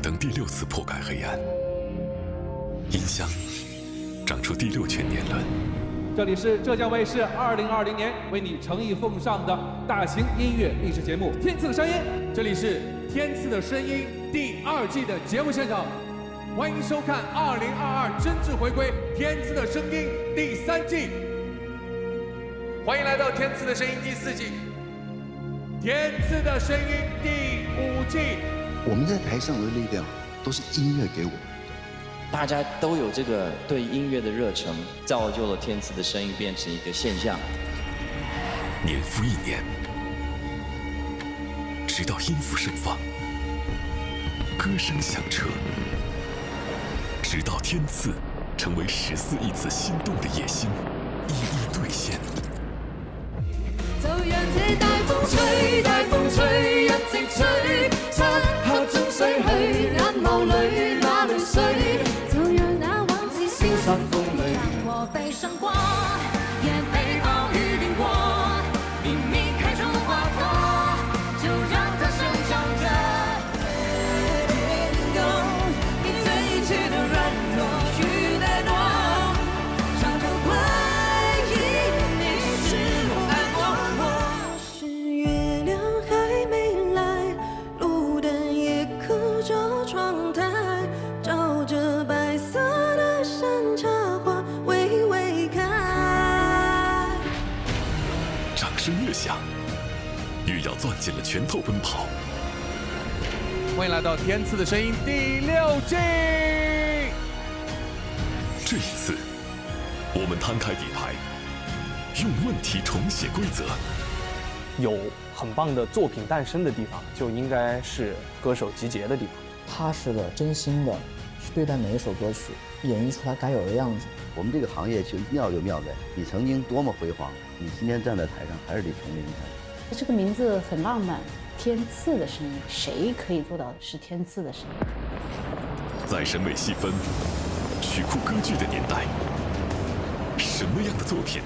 等第6次破开黑暗，音箱长出第6全年轮。这里是浙江卫视2020年为你诚意奉上的大型音乐历史节目《天赐的声音》。这里是《天赐的声音》第2季的节目现场，欢迎收看2022真挚回归《天赐的声音》第3季。欢迎来到《天赐的声音》第4季，《天赐的声音》第5季。我们在台上的力量都是音乐给我们。大家都有这个对音乐的热忱，造就了天赐的声音变成一个现象。年复一年，直到音符盛放，歌声响彻，直到天赐成为14亿次心动的野心一一兑现。就讓這大風吹，大風吹，一直吹，漆黑中逝去，眼眸裏那淚水，就讓那往事消失風裏，和悲傷過，也被暴雨淋過，明明開出花朵，就讓它生長着。天空，你對一切的軟弱與怠惰，常常懷疑你是否愛我。是月亮還沒來，路燈也刻着窗台，照着白色的山茶花微微開。掌聲越響，越要攥緊了拳頭奔跑。歡迎來到《天賜的聲音》第6季。這一次，我們攤開底牌，用問題重寫規則。有很棒的作品誕生的地方，就應該是歌手集結的地方。踏實的、真心的去對待每一首歌曲，演繹出它該有的樣子。我們這個行業其實妙就妙在，你曾經多麼輝煌，你今天站在台上還是得從零開始。這個名字很浪漫，天賜的聲音，誰可以做到是天賜的聲音？在審美細分、曲庫歌劇的年代，什麼樣的作品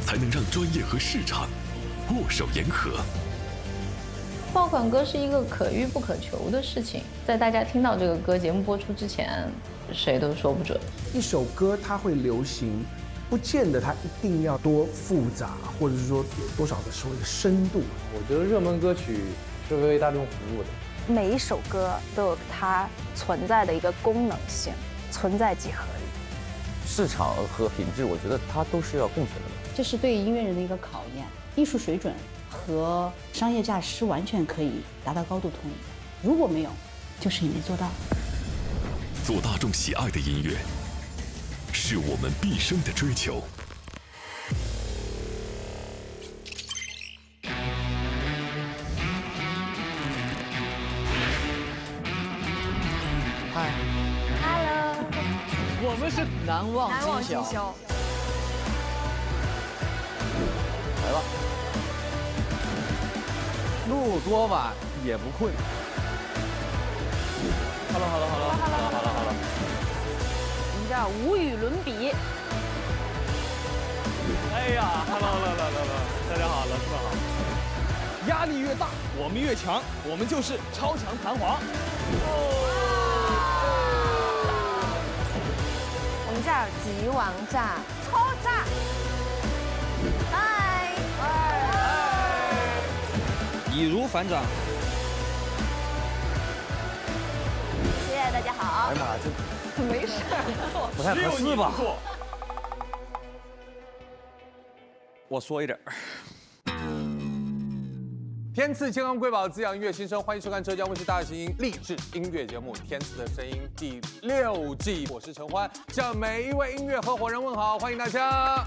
才能讓專業和市場握手言和？爆款歌是一個可遇不可求的事情，在大家聽到這個歌節目播出之前，誰都說不準。一首歌它會流行，不見得它一定要多複雜，或者是說有多少的所謂的深度。我覺得熱門歌曲是為大眾服務的。每一首歌都有它存在的一個功能性，存在即合理。市場和品質，我覺得它都是要共存的。這是對音樂人的一個考驗，藝術水準和商業價值是完全可以達到高度統一的。如果沒有，就是你沒做到。做大眾喜愛的音樂，是我們畢生的追求。嗨 Hello， 我們是難忘今宵。來吧，路多晚也不困。好了，我們這無與倫比。哎呀 ，hello， 大家好，老師們好。壓力越大，我們越強，我們就是超強彈簧。我們叫極王炸，超炸。嗨，易如反掌。謝謝大家好。哎呀媽，這沒事，不太合適吧？我說一點。天賜健康瑰寶，滋養音樂新生，歡迎收看浙江衛視大型勵志音樂節目《天賜的聲音》第6季，我是陳歡，向每一位音樂合夥人問好，歡迎大家。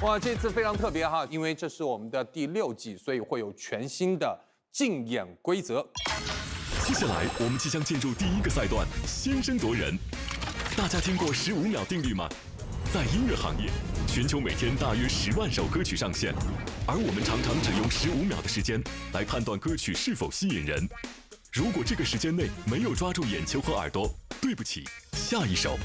哇，這次非常特別哈，因為這是我們的第6季，所以會有全新的競演規則。接下來，我們即將進入第一個賽段——先聲奪人。大家聽過15秒定律嗎？在音樂行業，全球每天大約10萬首歌曲上線，而我們常常只用15秒的時間來判斷歌曲是否吸引人。如果這個時間內沒有抓住眼球和耳朵，對不起，下一首。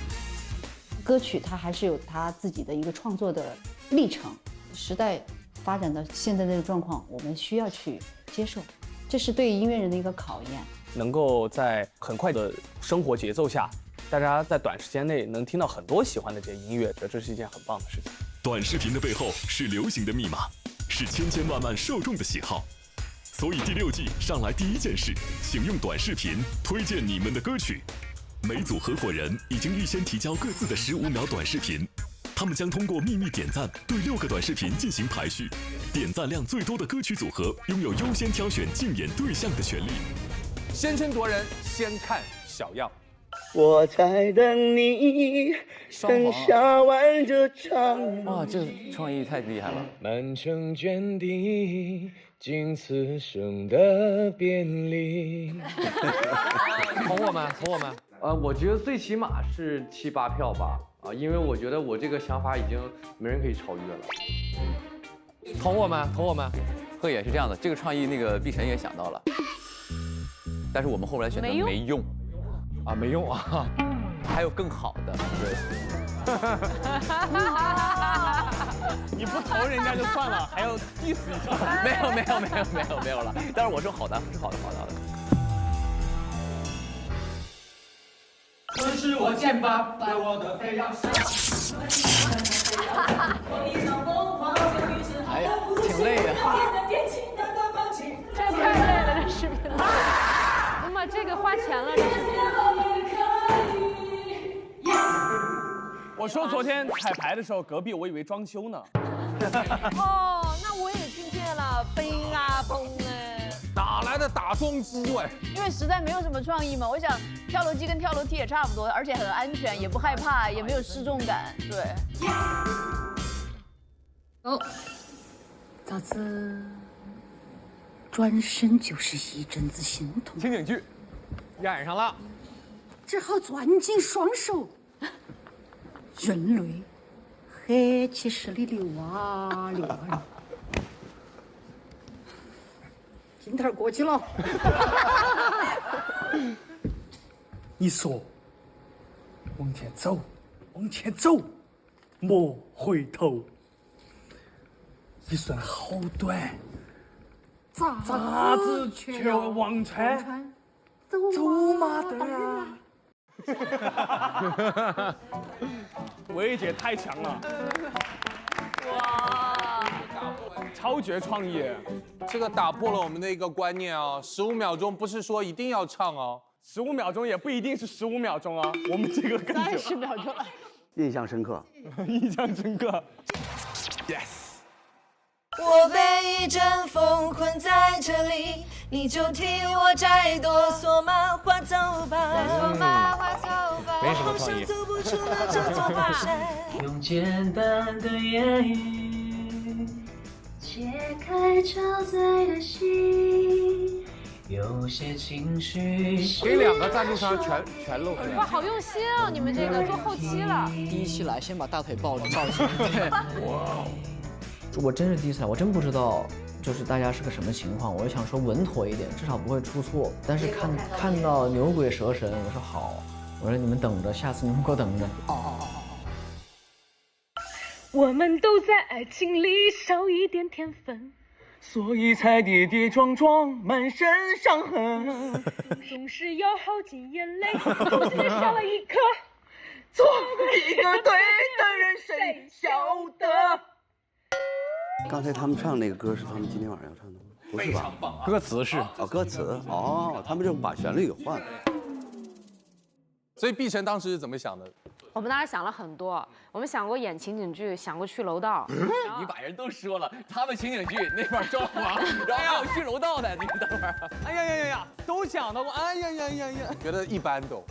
歌曲它還是有它自己的一個創作的歷程，時代發展到現在這個狀況，我們需要去接受，這是對音樂人的一個考驗。能够在很快的生活节奏下，大家在短时间内能听到很多喜欢的这些音乐，这是一件很棒的事情。短视频的背后是流行的密码，是千千万万受众的喜好。所以第6季上来第一件事，请用短视频推荐你们的歌曲。每组合伙人已经预先提交各自的15秒短视频，他们将通过秘密点赞对6个短视频进行排序，点赞量最多的歌曲组合拥有优先挑选竞演对象的权利。先声夺人，先看小样。我在等你，等下完这场。哇，这创意太厉害了！满城卷地，经此生的别离。捧我们，捧我们。我觉得最起码是7、8票吧。因为我觉得我这个想法已经没人可以超越了。捧我们，捧我们。贺野是这样的，这个创意那个碧晨也想到了，但是我们后来选择没用。没用啊，还有更好的。对。你不投人家就算了，还要 diss 一下。没有了。但是我说好的，是好的。可是我肩膀在我的飞扬上。哎呀，挺累的。这太累了，这视频。妈，这个花钱了，这视频。我说昨天彩排的时候，隔壁我以为装修呢。哦，那我也听见了，嘣啊嘣哎。哪来的打桩机喂？因为实在没有什么创意嘛，我想跳楼机跟跳楼梯也差不多，而且很安全，也不害怕，也没有失重感。对。哦，咋子？转身就是一阵子心痛。情景剧，演上了，只好攥紧双手，人类黑气势里流啊流啊。镜头过去了。你说，往前走，往前走，莫回头。一瞬好短，咋子却望穿？走马的啊！薇姐太强了，哇，超绝创意！这个打破了我们的一个观念啊，15秒钟不是说一定要唱哦，15秒钟也不一定是15秒钟啊，我们这个更久30秒钟了，印象深刻，印象深刻 ，yes。我被一阵风困在这里，你就替我摘朵蓑麻花走吧，蓑麻花走吧，没什么创意。走不出了这座华山。用简单的言语解开超载的心，有些情绪。给2个赞助商全露出来。哇，好用心啊！你们这个做后期了。第一期来先把大腿抱起。对。哇。我真是第一次来，我真不知道就是大家是个什么情况。我就想说稳妥一点，至少不会出错。但是看到牛鬼蛇神，我说好，我说你们等着，下次你们给我等着。我们都在爱情里少一点天分，所以才跌跌撞撞，满身伤痕。总是要耗尽眼泪，不记得少了一颗。做一个对的人，谁晓得？刚才他们唱那个歌是他们今天晚上要唱的吗？不是吧？歌词是歌词他们就把旋律给换了。所以碧晨当时是怎么想的？我们当时想了很多，我们想过演情景剧，想过去楼道。你把人都说了，他们情景剧那边装潢，然后还有去楼道的，你等会儿。哎呀，都想到过。哎呀，觉得一般都。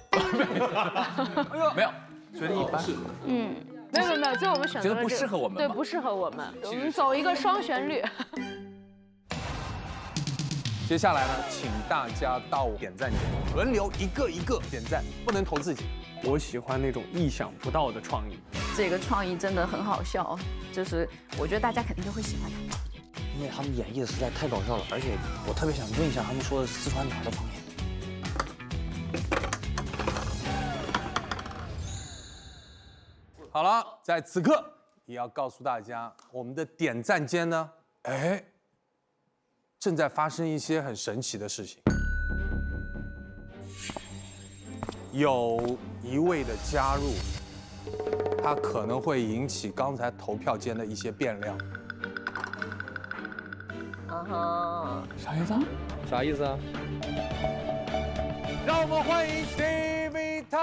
没有，觉得一般。没有，最后我们选择了觉得不适合我们，对，不适合我们。我们走一个双旋律。接下来呢，请大家到点赞点，轮流一个一个点赞，不能投自己。我喜欢那种意想不到的创意。这个创意真的很好笑，就是我觉得大家肯定都会喜欢它。因为他们演绎的实在太搞笑了，而且我特别想问一下，他们说的四川哪儿的方言？好了，在此刻也要告诉大家，我们的点赞间呢，正在发生一些很神奇的事情。有一位的加入，他可能会引起刚才投票间的一些变量。啥意思啊？啥意思啊？让我们欢迎 Stevie Ta。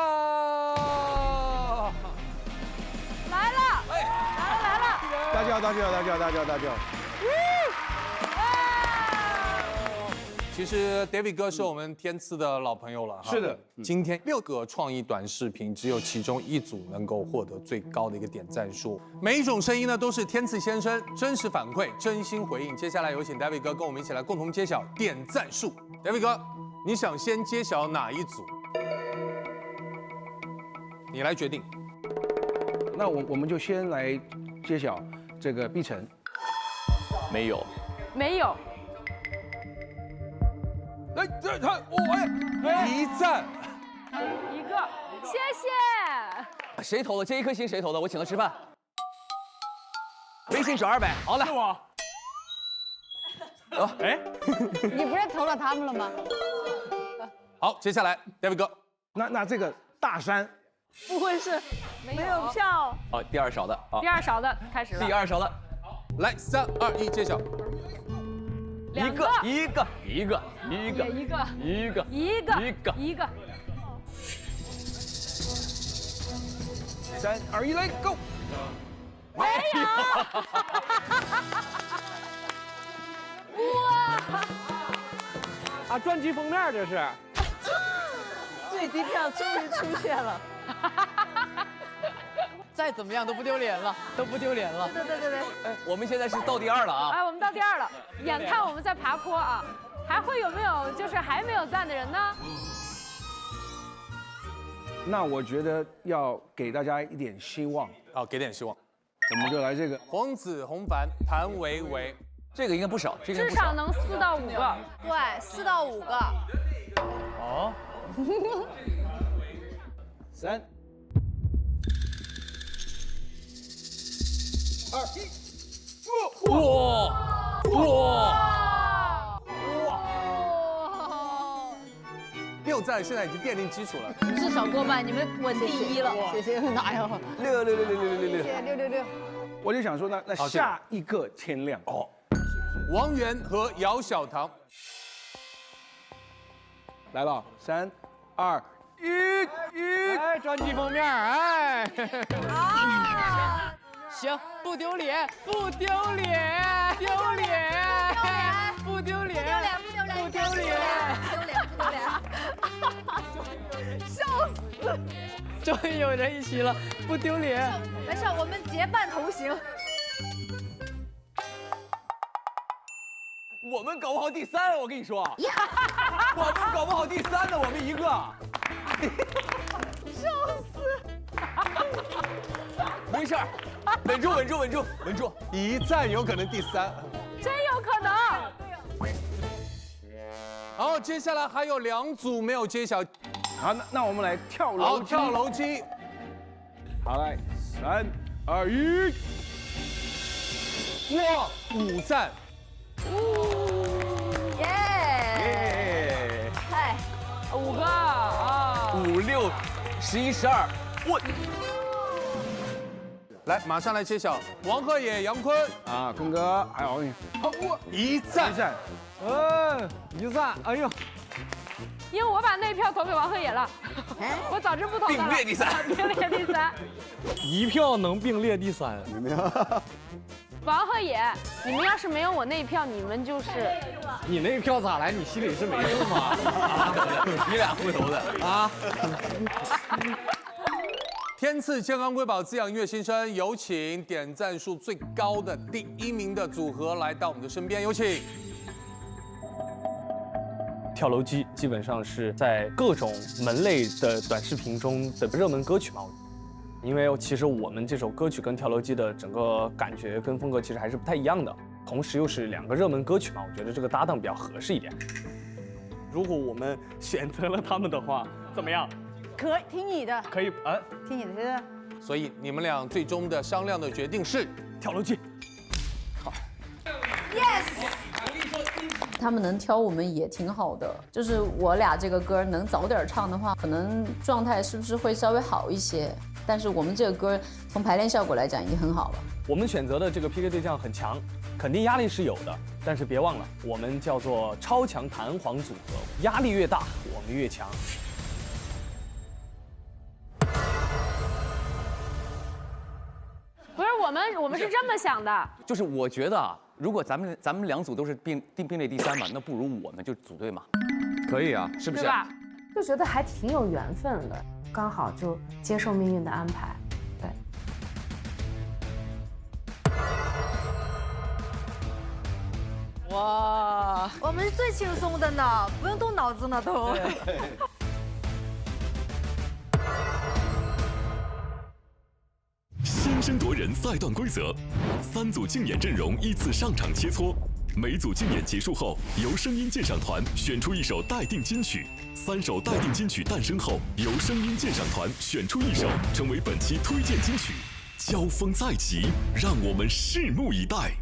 来了，来了！大叫！其实 David 哥是我们天赐的老朋友了哈。是的，今天6个创意短视频，只有其中1组能够获得最高的一个点赞数。每一种声音呢，都是天赐先生真实反馈、真心回应。接下来有请 David 哥跟我们一起来共同揭晓点赞数。David 哥，你想先揭晓哪一组？你来决定。那我们就先来揭晓这个碧晨。没有。来，这他1赞。一个，谢谢。谁投的？这一颗星谁投的？我请他吃饭。微信转200。好了。是我。你不是投了他们了吗？好，接下来 David 哥。那这个大山。不会是没有票？好，第2少的。第2少的开始了。第2少的。来，3、2、1，揭晓。一个。 3、2、1，来 ，Go！ 没有。哇！啊，专辑封面这是。最低票终于出现了。再怎么样都不丢脸了，对。我们现在是到第2了啊！哎，我们到第2了，眼看我们在爬坡啊，还会有没有就是还没有赞的人呢？那我觉得要给大家一点希望。好，给点希望。我们就来这个黄子弘凡、谭维维，这个应该不少，这个至少能4到5个。对，4到5个。哦。3、2、1，哇！6赞现在已经奠定基础了，至少过半，你们稳第1了。谢谢，哪有？6。我就想说，那下一个天亮哦，王源和姚小棠来了，3、2、1，哎，专辑封面，哎。啊！行，不丢脸，不丢脸，不丢脸，笑死！终于有人一起了，不丢脸。没事，我们结伴同行。我们搞不好第3，我跟你说，我们搞不好第3呢，我们1个。笑死！没事，稳住，1赞有可能第3，真有可能。好，接下来还有2组没有揭晓。好，那我们来跳楼机。跳楼机。好，来，3、2、1，哇，5赞。耶！嗨，5个啊！5、6、11、12，我。来，马上来揭晓，王鹤野、杨坤啊，坤哥，还有1赞，1赞，哎呦，因为我把那票投给王鹤野了，我早知不投了。并列第3，并列第3，1票能并列第3，王鹤野，你们要是没有我那一票，你们就是。你那一票咋来？你心里是没数吗？你俩互投的啊。天赐健康瑰宝滋养音乐新生，有请点赞数最高的第1名的组合来到我们的身边，有请。跳楼机基本上是在各种门类的短视频中的热门歌曲嘛，因为其实我们这首歌曲跟跳楼机的整个感觉跟风格其实还是不太一样的，同时又是2个热门歌曲嘛，我觉得这个搭档比较合适一点。如果我们选择了他们的话，怎么样？可以听你的，可以，听你的。所以你们俩最终的商量的决定是跳楼机。好 ，yes。他们能挑我们也挺好的。就是我俩这个歌能早点唱的话，可能状态是不是会稍微好一些？但是我们这个歌从排练效果来讲已经很好了。我们选择的这个 PK 对象很强，肯定压力是有的，但是别忘了，我们叫做超强弹簧组合，压力越大，我们越强。不是我们是这么想的，就是我觉得啊，如果咱们两组都是并列第3嘛，那不如我们就组队嘛。可以啊，是不是？就觉得还挺有缘分的，刚好就接受命运的安排。对。哇，我们是最轻松的呢，不用动脑子呢都。先声夺人赛段规则：3组竞演阵容依次上场切磋，每组竞演结束后，由声音鉴赏团选出1首待定金曲，3首待定金曲诞生后，由声音鉴赏团选出1首，成为本期推荐金曲。交锋在即，让我们拭目以待。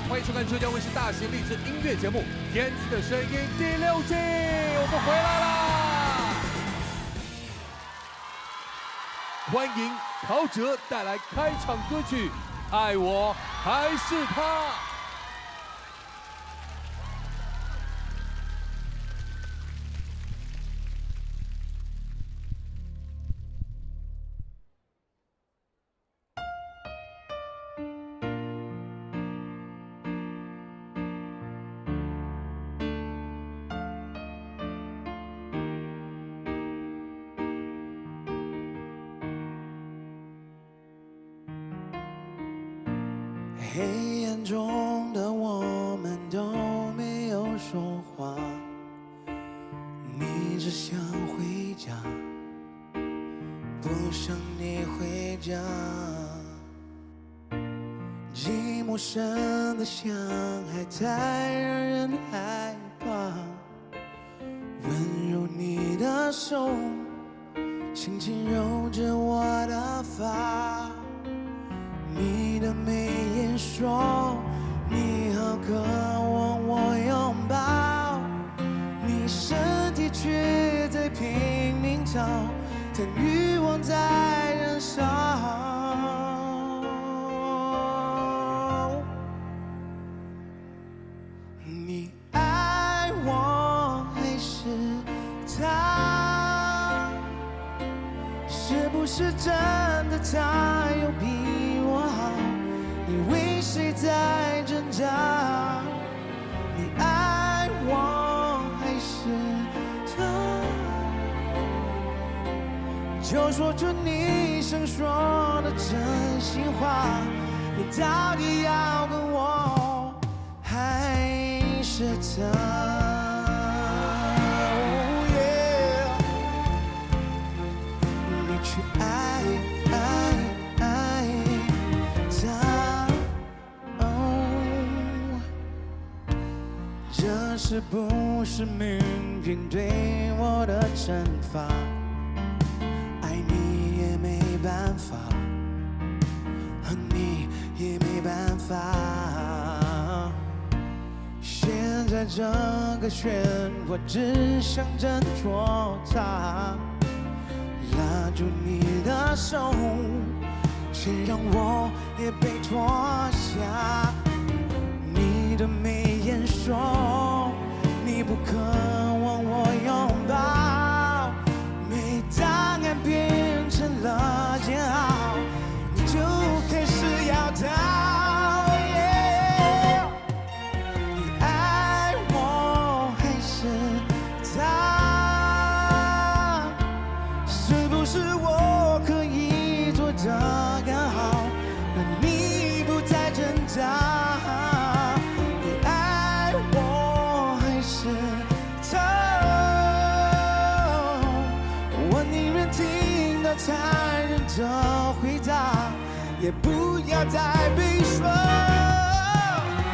欢迎收看浙江卫视大型励志音乐节目《天赐的声音》第6季，我们回来啦！欢迎陶喆带来开场歌曲《爱我还是他》。黑暗中的我们都没有说话，你只想回家，不想你回家。寂寞深得像海太让人害怕，温柔你的手，轻轻揉着我的发。你的眉眼说你好渴望我拥抱，你身体却在拼命找，但欲望在燃烧。你爱我还是他？是不是真的他有比我好？你为谁在挣扎？你爱我还是他？就说出你想说的真心话，你到底要跟我还是他？是不是命运对我的惩罚？爱你也没办法，恨你也没办法。现在这个漩涡只想挣脱它，拉住你的手，却让我也被拖下。你的眉眼说你不渴望我拥抱，每当爱变成了煎熬，你就开始要逃。你爱我还是他？是不是我可以做得更好，让你不再挣扎？也不要再被说。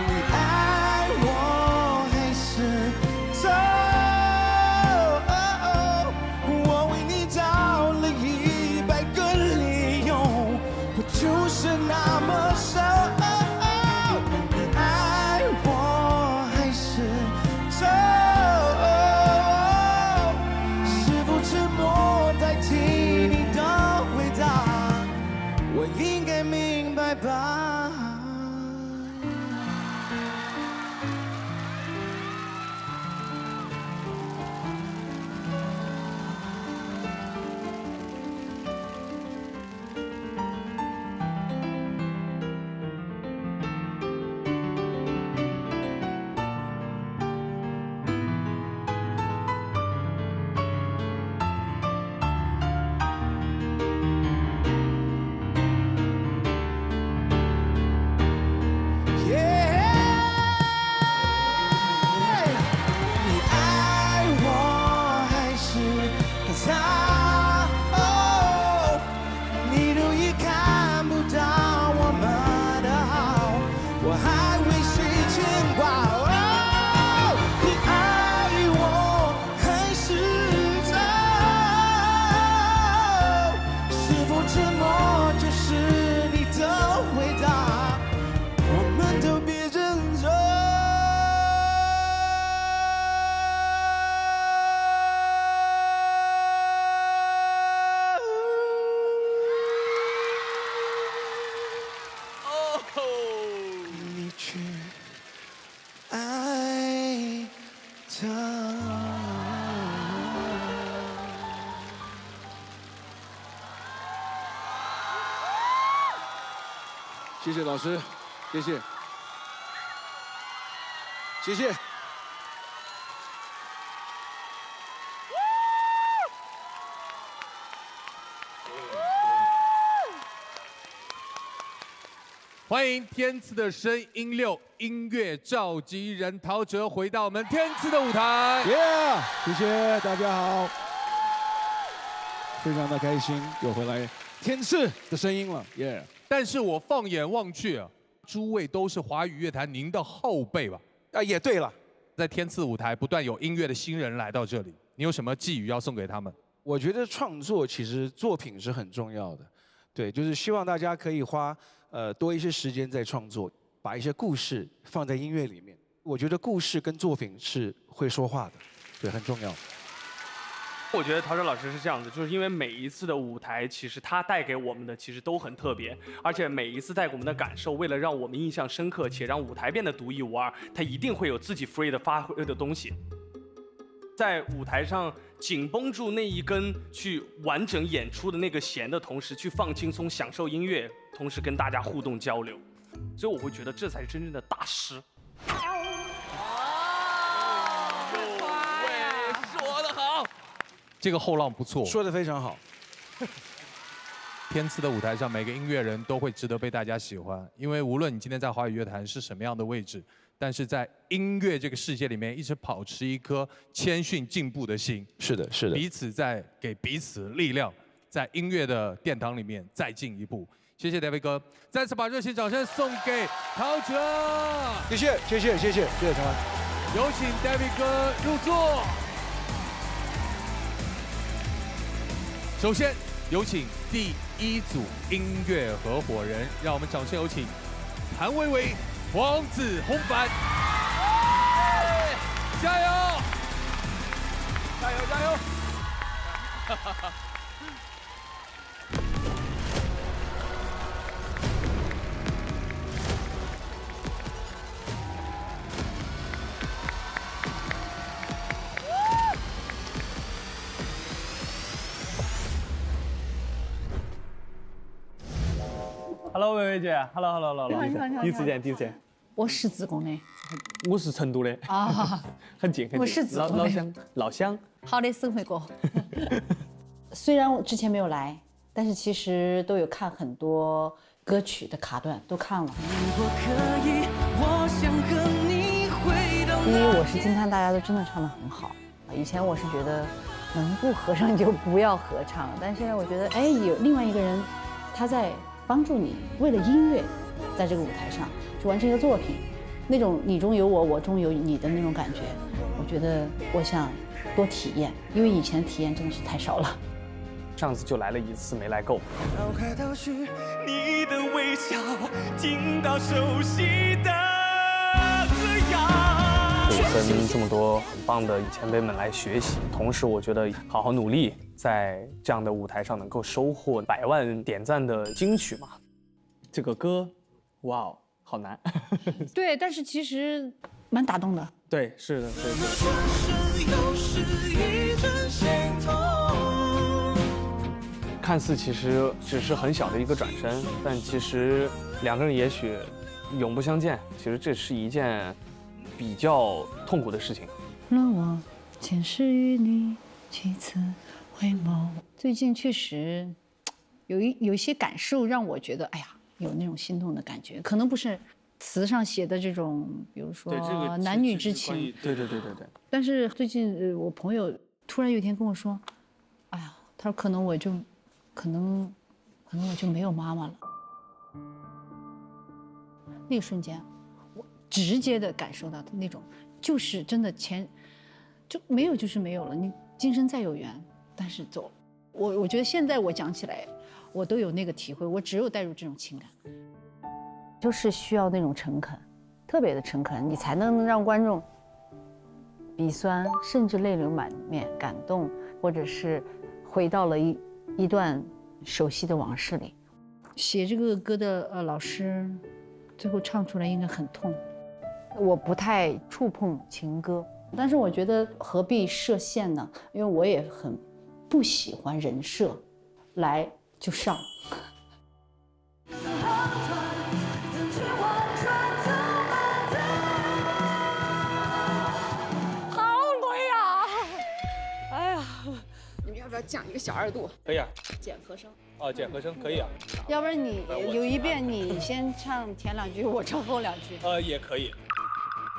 你爱我还是走？我为你找了100个理由，我就是那么瘦。你爱我还是走？是否沉默代替你的回答？我应该明白吧。谢谢老师，谢谢，谢谢。欢迎天赐的声音6音乐召集人陶喆回到我们天赐的舞台。谢谢大家好，非常的开心又回来天赐的声音了，但是我放眼望去啊，诸位都是华语乐坛您的后辈吧？也对了，在天赐舞台不断有音乐的新人来到这里，你有什么寄语要送给他们？我觉得创作其实作品是很重要的，对，就是希望大家可以花多一些时间在创作，把一些故事放在音乐里面。我觉得故事跟作品是会说话的，对，很重要。我觉得陶喆老师是这样子，就是因为每一次的舞台，其实他带给我们的其实都很特别，而且每一次带给我们的感受，为了让我们印象深刻，且让舞台变得独一无二，他一定会有自己 free 的发挥的东西。在舞台上紧绷住那一根去完整演出的那个弦的同时，去放轻松，享受音乐，同时跟大家互动交流，所以我会觉得这才是真正的大师。说得好，这个后浪不错，说得非常好。天赐的舞台上，每个音乐人都会值得被大家喜欢，因为无论你今天在华语乐坛是什么样的位置，但是在音乐这个世界里面，一直保持一颗谦逊进步的心。是的，是的。彼此在给彼此力量，在音乐的殿堂里面再进一步。谢谢 David 哥，再次把热情掌声送给陶喆。谢谢，谢谢，谢谢，谢谢陈安。有请 David 哥入座。首先有请第1组音乐合伙人，让我们掌声有请谭维维、黄子弘凡，加油！加油！加油！Hello， 薇薇姐 ，Hello， 你好，第一次见。我是自贡的。我是成都的。啊，很近。我是自贡的。老乡。好的，生活过。虽然我之前没有来，但是其实都有看很多歌曲的卡段，都看了。第一，我是惊叹大家都真的唱得很好。以前我是觉得能不合唱就不要合唱，但现在我觉得，哎，有另外一个人，他在帮助你为了音乐，在这个舞台上去完成一个作品，那种你中有我，我中有你的那种感觉，我觉得我想多体验，因为以前体验真的是太少了。上次就来了一次，没来够。脑海倒叙你的微笑，听到熟悉的歌谣。跟这么多很棒的前辈们来学习，同时我觉得好好努力，在这样的舞台上能够收获100万点赞的金曲嘛。这个歌，哇哦，好难。对，但是其实蛮打动的。对，是的，是的。看似其实只是很小的一个转身，但其实2个人也许永不相见，其实这是一件比较痛苦的事情。让我前世与你几次回眸。最近确实有一些感受，让我觉得哎呀，有那种心动的感觉，可能不是词上写的这种，比如说男女之情。对。但是最近我朋友突然有一天跟我说，哎呀，他说可能我就没有妈妈了。那个瞬间，我直接的感受到的那种，就是真的就没有就是没有了。你今生再有缘，但是走了。我觉得现在我讲起来，我都有那个体会，我只有带入这种情感，就是需要那种诚恳，特别的诚恳，你才能让观众鼻酸，甚至泪流满面，感动，或者是回到了一段熟悉的往事里。写这个歌的老师，最后唱出来应该很痛。我不太触碰情歌，但是我觉得何必设限呢？因为我也很不喜欢人设来就上。好累啊！哎呀，你们要不要降一个小2度？可以啊。减和声。哦，减和声可以啊。要不然你有一遍你先唱前2句，我唱后2句。也可以。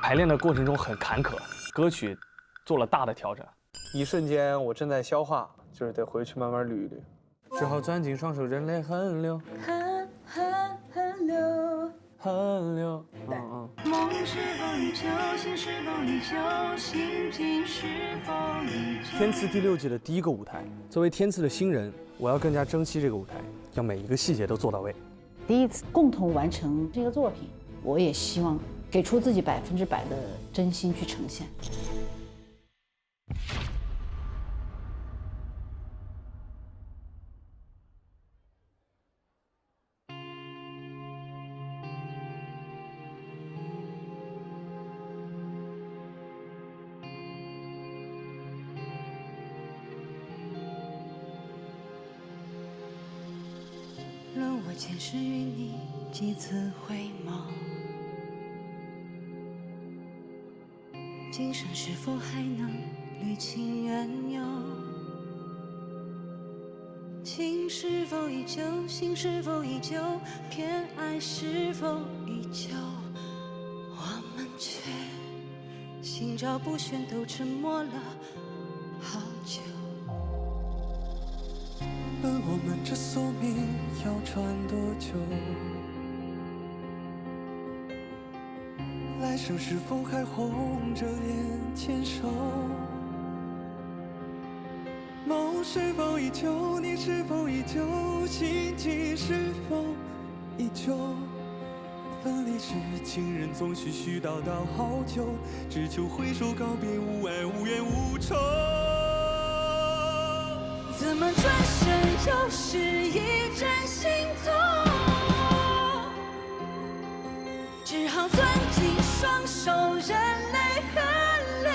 排练的过程中很坎坷，歌曲做了大的调整。一瞬间我正在消化，就是得回去慢慢捋一捋，只好攥紧双手，任泪横流。河流。梦是否依旧，心是否依旧，心境是否依旧。天赐第6季的第1个舞台，作为天赐的新人，我要更加珍惜这个舞台，要每一个细节都做到位。第一次共同完成这个作品，我也希望给出自己100%的真心去呈现。论我前世与你几次回眸，今生是否还能侣情缘由？情是否依旧，心是否依旧，偏爱是否依旧？我们却心照不宣，都沉默了好久。问我们这宿命要穿多久？来生是否还红着脸牵手？梦是否依旧？你是否依旧？心境是否依旧？分离时，情人总是絮叨叨好久，只求挥手告别，无爱无怨无仇。怎么转身又是一阵心痛？只好攥紧双手，任泪横流。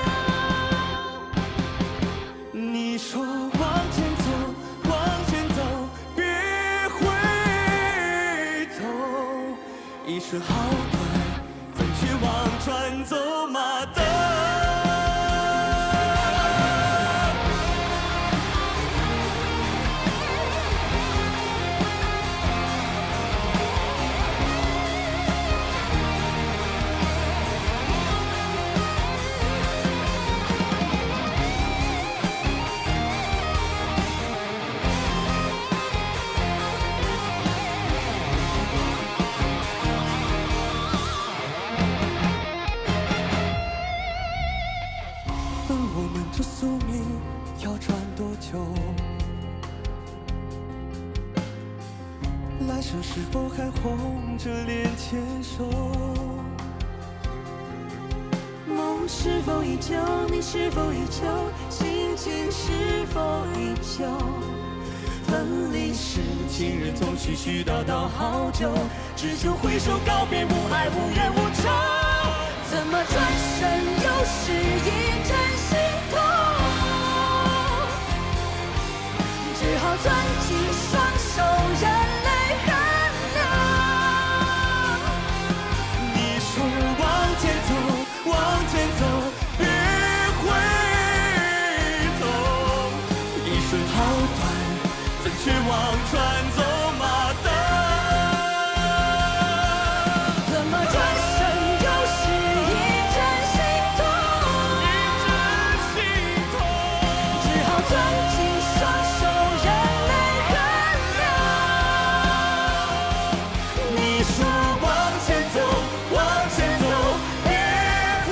你说往前走，往前走，别回头。一生好短，怎去望穿走马灯？这宿命要转多久？来生是否还红着脸牵手？梦是否依旧？你是否依旧？心情是否依旧？分离时，情人总絮絮叨叨好久，只求挥手告别，无爱无怨无仇。怎么转身又是一阵心痛？只好攥紧双手，任泪横流。你说往前走，往前走，别回头。一生好短，怎却望穿走马灯？怎么转身又是一阵心痛？一阵心痛。只好攥紧双手，任泪横流。你说往前走，往前走，别回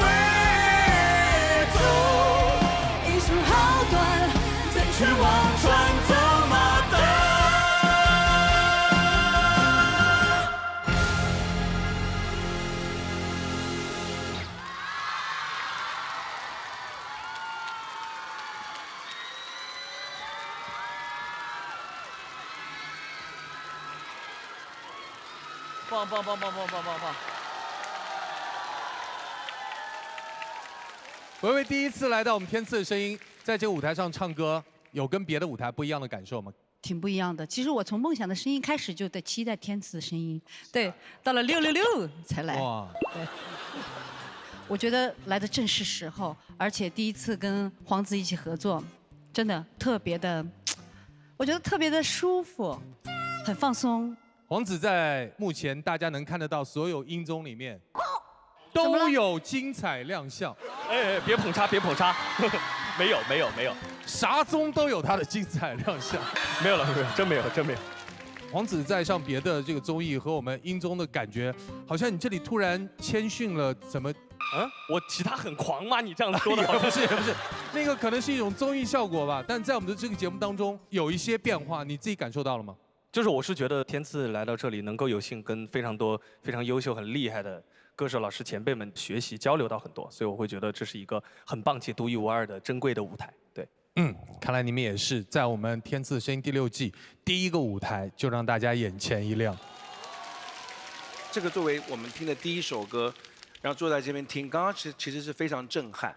头。一生好短，怎却望穿走马灯？棒棒棒棒棒棒棒棒！维维第一次来到我们天赐的声音，在这个舞台上唱歌，有跟别的舞台不一样的感受吗？挺不一样的。其实我从梦想的声音开始就在期待天赐的声音，对，到了666才来。哇！对，我觉得来的正是时候，而且第一次跟黄子一起合作，真的特别的，我觉得特别的舒服，很放松。黄子在目前大家能看得到所有音综里面，都有精彩亮相。哎，别捧杀，别捧杀，没有没有没有，啥综都有他的精彩亮相。没有了，没有，真没有，真没有。黄子在上别的这个综艺和我们音综的感觉，好像你这里突然谦逊了，怎么？嗯，我其他很狂吗？你这样说的不是不是，那个可能是一种综艺效果吧。但在我们的这个节目当中有一些变化，你自己感受到了吗？就是我是觉得天赐来到这里，能够有幸跟非常多非常优秀、很厉害的歌手老师前辈们学习交流到很多，所以我会觉得这是一个很棒且独一无二的珍贵的舞台。对，看来你们也是在我们天赐声音第6季第一个舞台就让大家眼前一亮。这个作为我们听的第一首歌，然后坐在这边听，刚刚其实是非常震撼。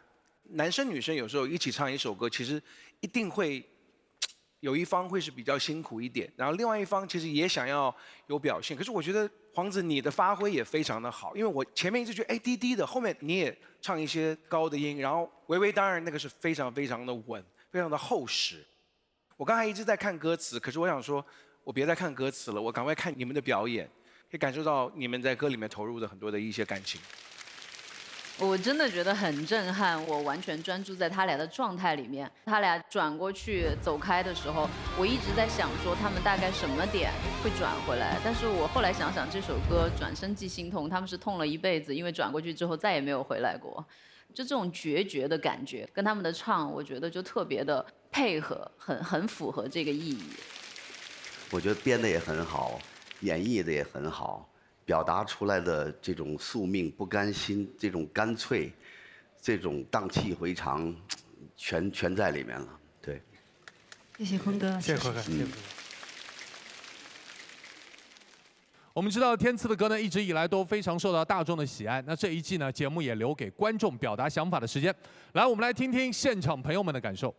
男生女生有时候一起唱一首歌，其实一定会有一方会是比较辛苦一点，然后另外一方其实也想要有表现。可是我觉得黄子你的发挥也非常的好，因为我前面一直觉得哎低低的，后面你也唱一些高的音，然后维维当然那个是非常非常的稳，非常的厚实。我刚才一直在看歌词，可是我想说，我别再看歌词了，我赶快看你们的表演，可以感受到你们在歌里面投入的很多的一些感情。我真的觉得很震撼，我完全专注在他俩的状态里面。他俩转过去走开的时候，我一直在想说他们大概什么点会转回来。但是我后来想想，这首歌《转身即心痛》，他们是痛了一辈子，因为转过去之后再也没有回来过。就这种决绝的感觉，跟他们的唱，我觉得就特别的配合，很符合这个意义。我觉得编的也很好，演绎的也很好。表达出来的这种宿命、不甘心、这种干脆、这种荡气回肠，全在里面了。对，谢谢坤哥，谢谢坤哥，谢谢坤哥。我们知道天赐的歌呢，一直以来都非常受到大众的喜爱。那这一季呢，节目也留给观众表达想法的时间。来，我们来听听现场朋友们的感受。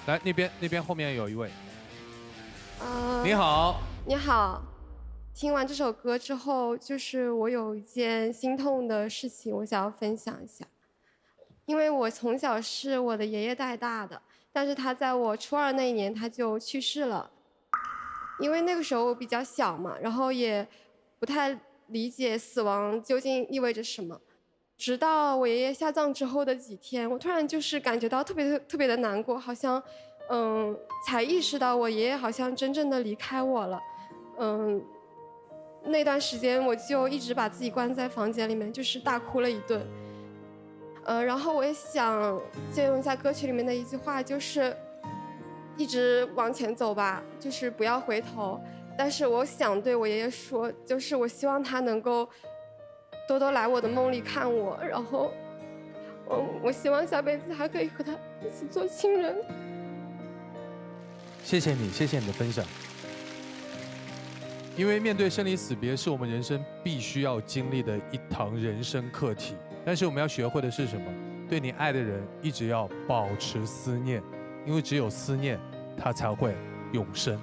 来，那边后面有一位。你好，你好。听完这首歌之后，就是我有一件心痛的事情，我想要分享一下。因为我从小是我的爷爷带大的，但是他在我初2那一年他就去世了。因为那个时候我比较小嘛，然后也不太理解死亡究竟意味着什么。直到我爷爷下葬之后的几天，我突然就是感觉到特别的难过，好像。才意识到我爷爷好像真正的离开我了，那段时间我就一直把自己关在房间里面，就是大哭了一顿。然后我也想借用一下歌曲里面的一句话，就是一直往前走吧，就是不要回头。但是我想对我爷爷说，就是我希望他能够多多来我的梦里看我，然后我希望下辈子还可以和他一起做亲人。谢谢你，谢谢你的分享。因为面对生离死别是我们人生必须要经历的一堂人生课题，但是我们要学会的是什么？对你爱的人一直要保持思念，因为只有思念，它才会永生。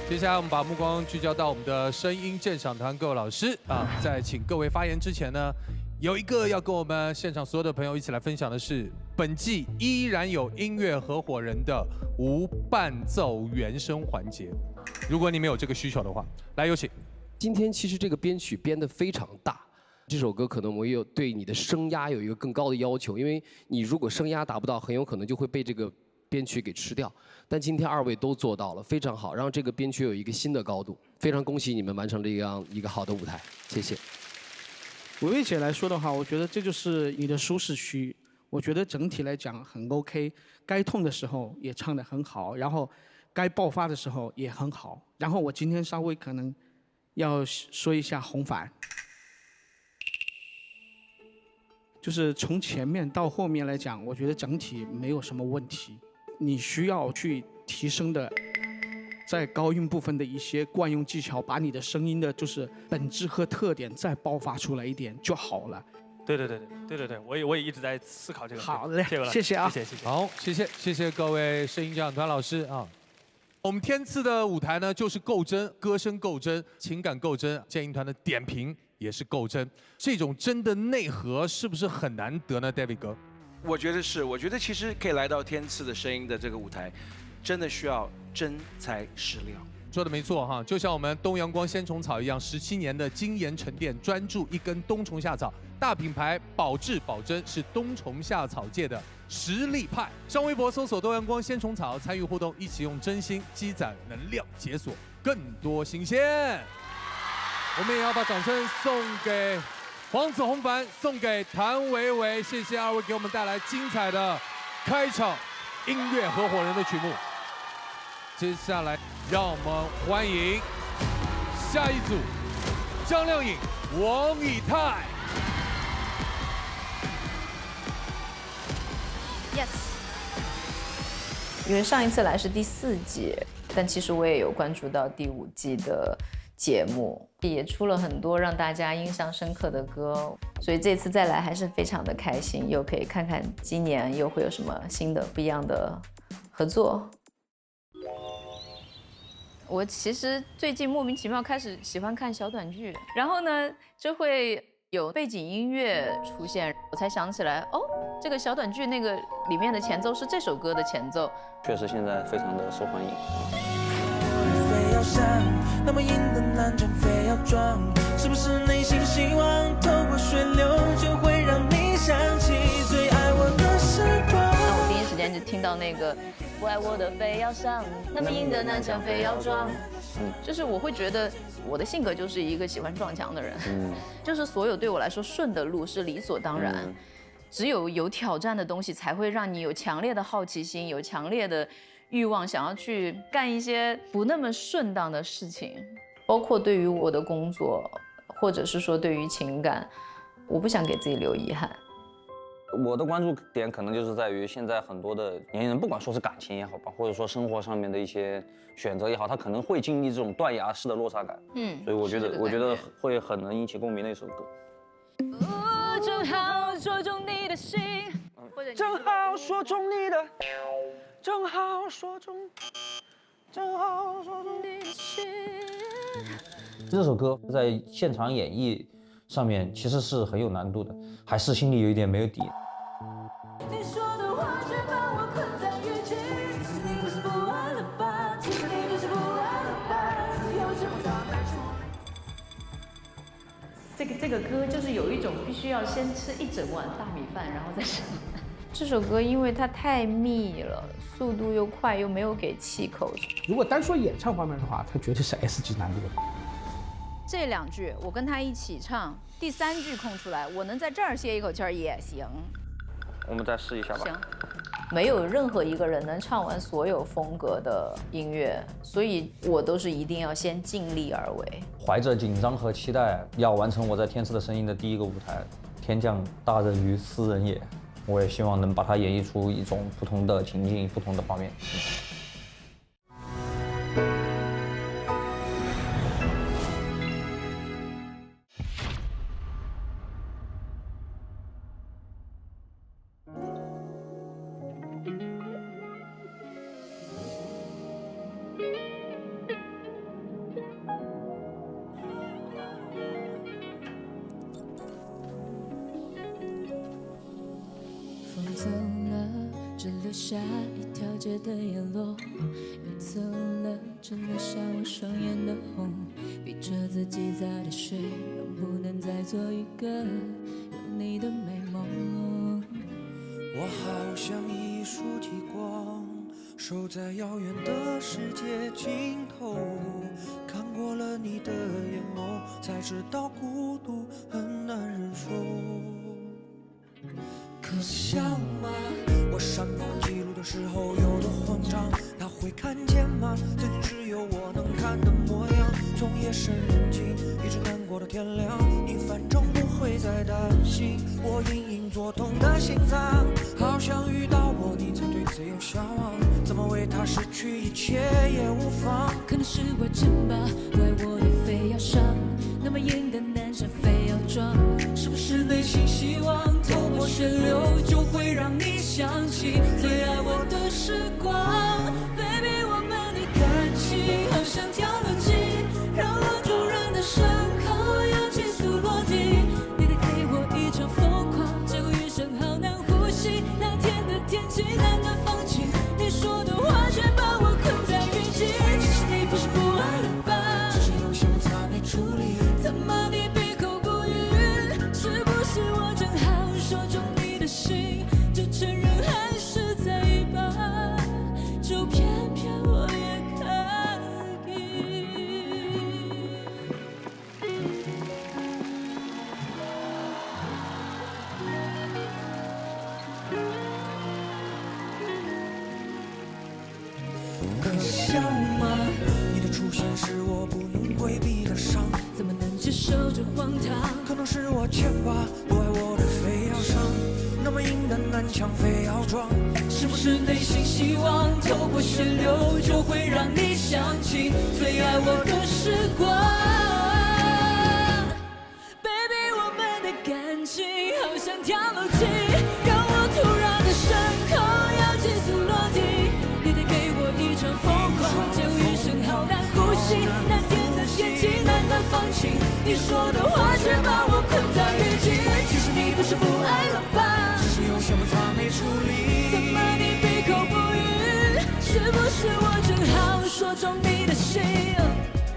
接下来我们把目光聚焦到我们的声音鉴赏团各位老师啊，在请各位发言之前呢，有一个要跟我们现场所有的朋友一起来分享的是，本季依然有音乐合伙人的无伴奏原声环节。如果你们有这个需求的话，来有请。今天其实这个编曲编得非常大，这首歌可能我有对你的声压有一个更高的要求，因为你如果声压达不到，很有可能就会被这个编曲给吃掉。但今天二位都做到了，非常好，让这个编曲有一个新的高度。非常恭喜你们完成这样一个好的舞台，谢谢。维维姐来说的话，我觉得这就是你的舒适区。我觉得整体来讲很 OK， 该痛的时候也唱得很好，然后该爆发的时候也很好。然后我今天稍微可能要说一下红反，就是从前面到后面来讲，我觉得整体没有什么问题。你需要去提升的，在高音部分的一些惯用技巧，把你的声音的就是本质和特点再爆发出来一点就好了。对，我也一直在思考这个。好嘞，谢谢啊，谢谢。好，谢谢各位声音鉴赏团老师啊。我们天赐的舞台呢，就是够真，歌声够真，情感够真，建议团的点评也是够真。这种真的内核是不是很难得呢 ，David 哥？我觉得是，我觉得其实可以来到天赐的声音的这个舞台，真的需要真材实料。说的没错哈，就像我们东阳光鲜虫草一样，17年的精研沉淀，专注一根冬虫夏草，大品牌保质保真，是冬虫夏草界的实力派。上微博搜索东阳光鲜虫草，参与互动，一起用真心积攒能量，解锁更多新鲜。我们也要把掌声送给黄子弘凡，送给谭维维，谢谢二位给我们带来精彩的开场音乐合伙人的曲目。接下来，让我们欢迎下一组张靓颖、王以太。Yes。因为上一次来是第4季，但其实我也有关注到第5季的节目，也出了很多让大家印象深刻的歌，所以这次再来还是非常的开心，又可以看看今年又会有什么新的不一样的合作。我其实最近莫名其妙开始喜欢看小短剧，然后呢就会有背景音乐出现，我才想起来，哦，这个小短剧那个里面的前奏是这首歌的前奏。确实现在非常的受欢迎。非要闪，那么硬的男人非要装，是不是内心希望透过水流就会让你想起最爱我的时光？那我第一时间就听到那个不爱我的非要上，那么硬的男人非要装，就是我会觉得我的性格就是一个喜欢撞墙的人，就是所有对我来说顺的路是理所当然，只有挑战的东西才会让你有强烈的好奇心，有强烈的欲望想要去干一些不那么顺当的事情，包括对于我的工作，或者是说对于情感，我不想给自己留遗憾。我的关注点可能就是在于现在很多的年轻人，不管说是感情也好吧，或者说生活上面的一些选择也好，他可能会经历这种断崖式的落差感。所以我觉得会很能引起共鸣的一首歌。正好说中你的心，正好说中你的，正好说中你的心。这首歌在现场演绎上面其实是很有难度的，还是心里有一点没有底。你说的话却把我困在雨季，其实你不是不爱了吧？其实你就是不爱了吧？自由就不早该出。这个歌就是有一种必须要先吃一整碗大米饭，然后再吃。这首歌因为它太密了，速度又快，又没有给气口。如果单说演唱方面的话，它绝对是 S 级难度的。这2句我跟他一起唱，第3句空出来，我能在这儿歇一口气儿也行。我们再试一下吧。行，没有任何一个人能唱完所有风格的音乐，所以我都是一定要先尽力而为。怀着紧张和期待，要完成我在《天赐的声音》的第1个舞台。天降大任于斯人也，我也希望能把它演绎出一种不同的情境、不同的画面。风走了，只留下一条街的沿路；你走了，只留下我双眼的红。逼着自己早点睡，能不能再做一个有你的美梦？我好像一束极光，守在遥远的世界尽头。看过了你的眼眸，才知道孤独很难忍受。可笑吗？我闪光记录的时候有多慌张，他会看见吗？最近只有我能看的模样，从夜深人静一直难过到天亮，你反正不会再担心我隐隐作痛的心脏。好像遇到我你才对自由向往，怎么为他失去一切也无妨。可能是我真吧，怪我的非要上，那么硬的男生非要装，是不是内心希望透过旋流就会让你想起最爱我的时光。 Baby 我们的感情好像跳楼机，让我突然的伤口要急速落地。你得给我一场疯狂，结果余生好难呼吸。那天的天气难得放晴，你说的话却把我困在雨季。其实你不是不爱了吧，只是有些摩擦没处理。怎么你闭口不语？是不是我正好说中你的心？就承认还是在意吧，就偏偏我也可以。可笑吗？你的出现是我不能规避的伤，怎么能接受这荒唐？可能是我欠吧，不爱我的非要上，那么硬的南墙非要撞，是不是内心希望透过旋流就会让你想起最爱我的时光 ？Baby， 我们的感情好像跳楼机，让我突然的伤口要急速落地。你得给我一场疯狂，结果余生好难呼吸。那天的天气难得放晴，你说的话却把我困在雨季。其实你不是不爱了吧，只是有些摩擦没处理。怎么你闭口不语？是不是我正好说中你的心？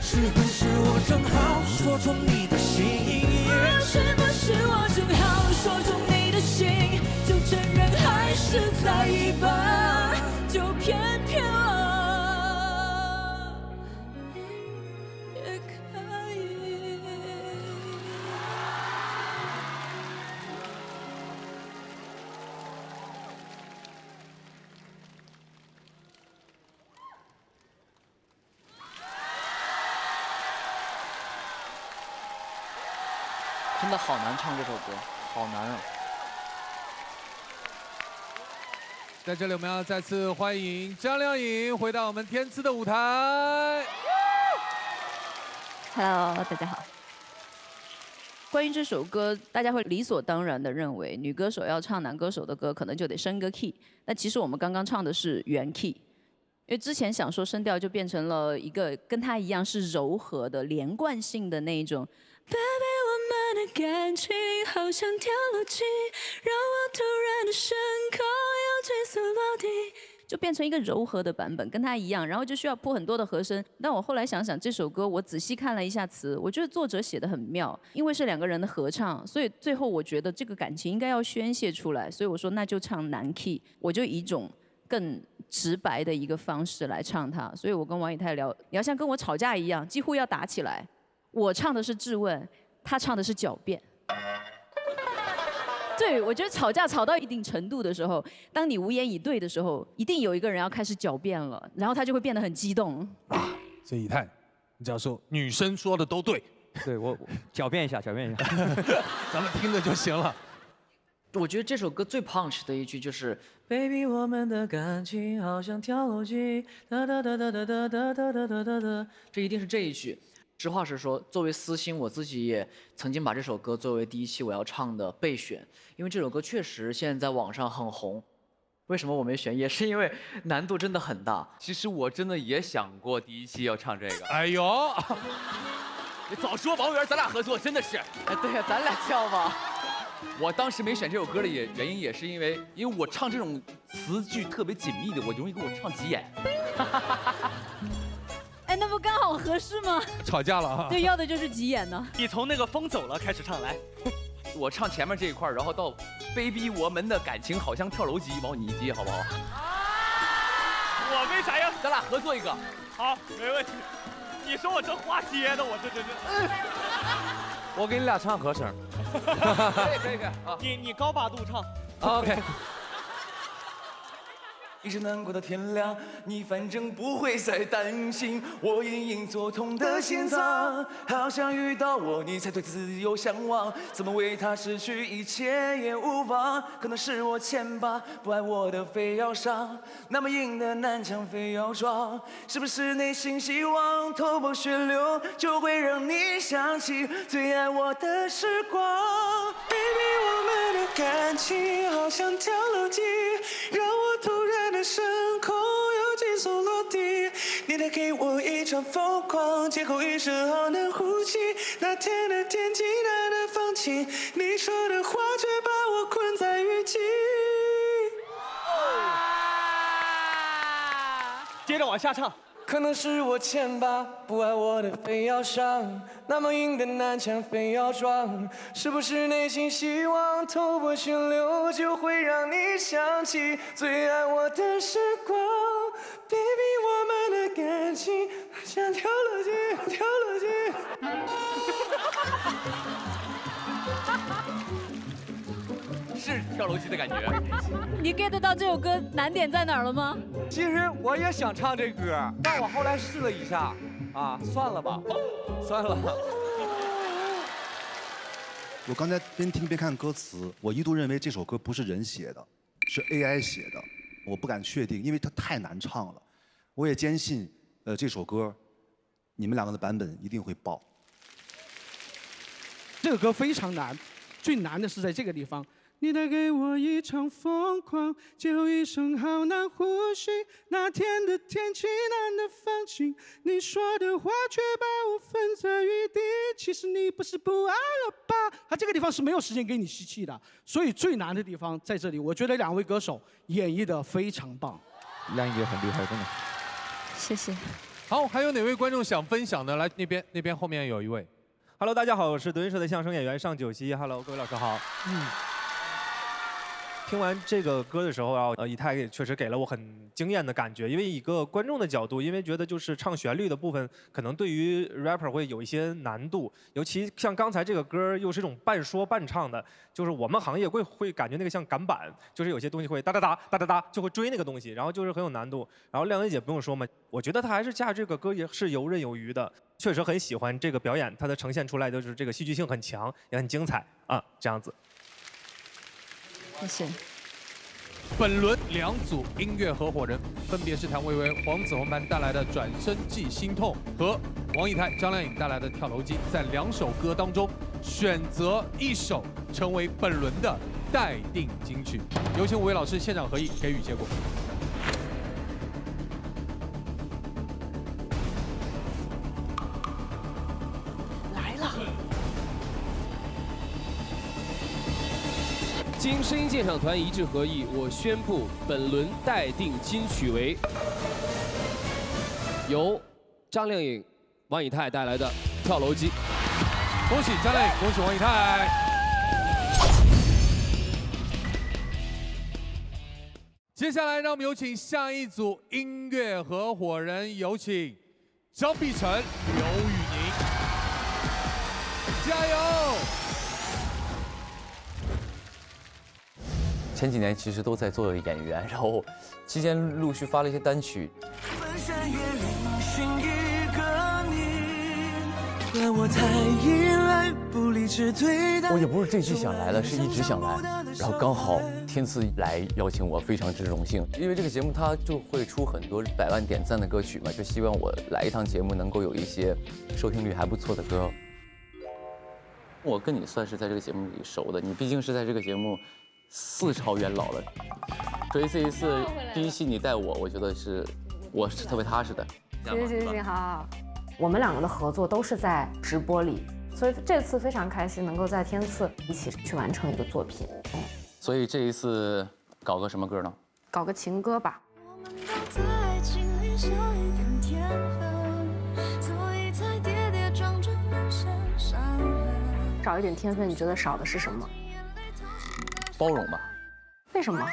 是不是我正好说中你的心？是不是我正好说中你的心？就承认还是在意吧，就偏偏我也可以。真的好难唱这首歌，好难啊！在这里，我们要再次欢迎张靓颖回到我们天赐的舞台。Hello， 大家好。关于这首歌，大家会理所当然的认为，女歌手要唱男歌手的歌，可能就得升个 key。但其实我们刚刚唱的是原 key， 因为之前想说声调就变成了一个跟它一样是柔和的、连贯性的那一种。Baby， 我们的感情好像跳楼机，让我突然的伤口要急速落地。就变成一个柔和的版本，跟它一样，然后就需要铺很多的和声。但我后来想想，这首歌我仔细看了一下词，我觉得作者写得很妙，因为是2个人的合唱，所以最后我觉得这个感情应该要宣泄出来，所以我说那就唱男 key， 我就以一种更直白的一个方式来唱它。所以我跟王以太聊，你要像跟我吵架一样，几乎要打起来。我唱的是质问，他唱的是狡辩。对，我觉得吵架吵到一定程度的时候，当你无言以对的时候，一定有一个人要开始狡辩了，然后他就会变得很激动。所以以太，你只要说女生说的都对，对我狡辩一下，狡辩一下，咱们听着就行了。我觉得这首歌最 punch 的一句就是，Baby， 我们的感情好像跳楼机，哒哒哒哒哒哒哒哒哒哒哒，这一定是这一句。实话实说，作为私心，我自己也曾经把这首歌作为第一期我要唱的备选，因为这首歌确实现在在网上很红。为什么我没选？也是因为难度真的很大。其实我真的也想过第一期要唱这个。哎呦，你早说王源，咱俩合作真的是。哎，对呀，咱俩跳吧。我当时没选这首歌的原因也是因为我唱这种词句特别紧密的，我容易给我唱急眼。哎，那不刚好合适吗？吵架了啊！对，要的就是急眼呢。你从那个风走了开始唱来，我唱前面这一块，然后到 Baby， 我们的感情好像跳楼机，毛你接好不好？我为啥要？咱俩合作一个。好，没问题。你说我这话接的，我这。我给你俩唱和声。可以啊！你高八度唱。OK。一直难过到天亮，你反正不会再担心我隐隐作痛的心脏。好想遇到我，你才对自由向往，怎么为他失去一切也无妨？可能是我欠吧，不爱我的非要伤，那么硬的南墙非要撞。是不是内心希望头破血流，就会让你想起最爱我的时光 ？Baby， 我们的感情好像跳楼机，让我突然。升空又急速落地，你带给我一场疯狂，劫后余生好难呼吸。那天的天气难得放晴，你说的话却把我困在雨季。接着往下唱。可能是我欠吧，不爱我的非要伤，那么硬的南墙非要撞。是不是内心希望头破血流，就会让你想起最爱我的时光 ？Baby， 我们的感情像跳楼机，跳楼机。是跳楼机的感觉。你 get 到这首歌难点在哪儿了吗？其实我也想唱这歌，但我后来试了一下，算了吧，算了。我刚才边听边看歌词，我一度认为这首歌不是人写的，是 AI 写的，我不敢确定，因为它太难唱了。我也坚信，这首歌，你们两个的版本一定会爆。这个歌非常难，最难的是在这个地方。你带给我一场疯狂，劫后余生好难呼吸。那天的天气难得放晴，你说的话却把我分在雨地。其实你不是不爱了吧？他这个地方是没有时间给你吸气的，所以最难的地方在这里。我觉得两位歌手演绎的非常棒，亮一姐很厉害，真的。谢谢。好，还有哪位观众想分享的？来，那边后面有一位。Hello， 大家好，我是德云社的相声演员尚九熙。Hello， 各位老师好。听完这个歌的时候啊，以太确实给了我很惊艳的感觉，因为一个观众的角度，因为觉得就是唱旋律的部分，可能对于 rapper 会有一些难度，尤其像刚才这个歌又是一种半说半唱的，就是我们行业会感觉那个像赶板，就是有些东西会哒哒哒哒哒哒就会追那个东西，然后就是很有难度。然后亮一姐不用说嘛，我觉得她还是驾这个歌也是游刃有余的，确实很喜欢这个表演，她的呈现出来就是这个戏剧性很强，也很精彩啊，这样子。谢谢。本轮两组音乐合伙人分别是谭维维、黄子弘般带来的《转身即心痛》和王以太、张靓颖带来的《跳楼机》。在两首歌当中选择一首成为本轮的待定金曲。有请5位老师现场合议，给予结果。经声音鉴赏团一致合议，我宣布本轮待定金曲为由张靓颖、王以太带来的《跳楼机》。恭喜张靓颖，恭喜王以太。接下来，让我们有请下一组音乐合伙人，有请张碧晨、刘宇宁，加油！前几年其实都在做演员，然后期间陆续发了一些单曲。我也不是这期想来的，是一直想来，然后刚好天赐来邀请我，非常之荣幸。因为这个节目它就会出很多100万点赞的歌曲嘛，就希望我来一趟节目能够有一些收听率还不错的歌。我跟你算是在这个节目里熟的，你毕竟是在这个节目4朝元老了，所以这一次第一期你带我觉得我是特别踏实的。行，好。我们2个的合作都是在直播里，所以这次非常开心能够在天赐一起去完成一个作品。所以这一次搞个什么歌呢？搞个情歌吧。少一点天分，你觉得少的是什么？包容吧。为什么？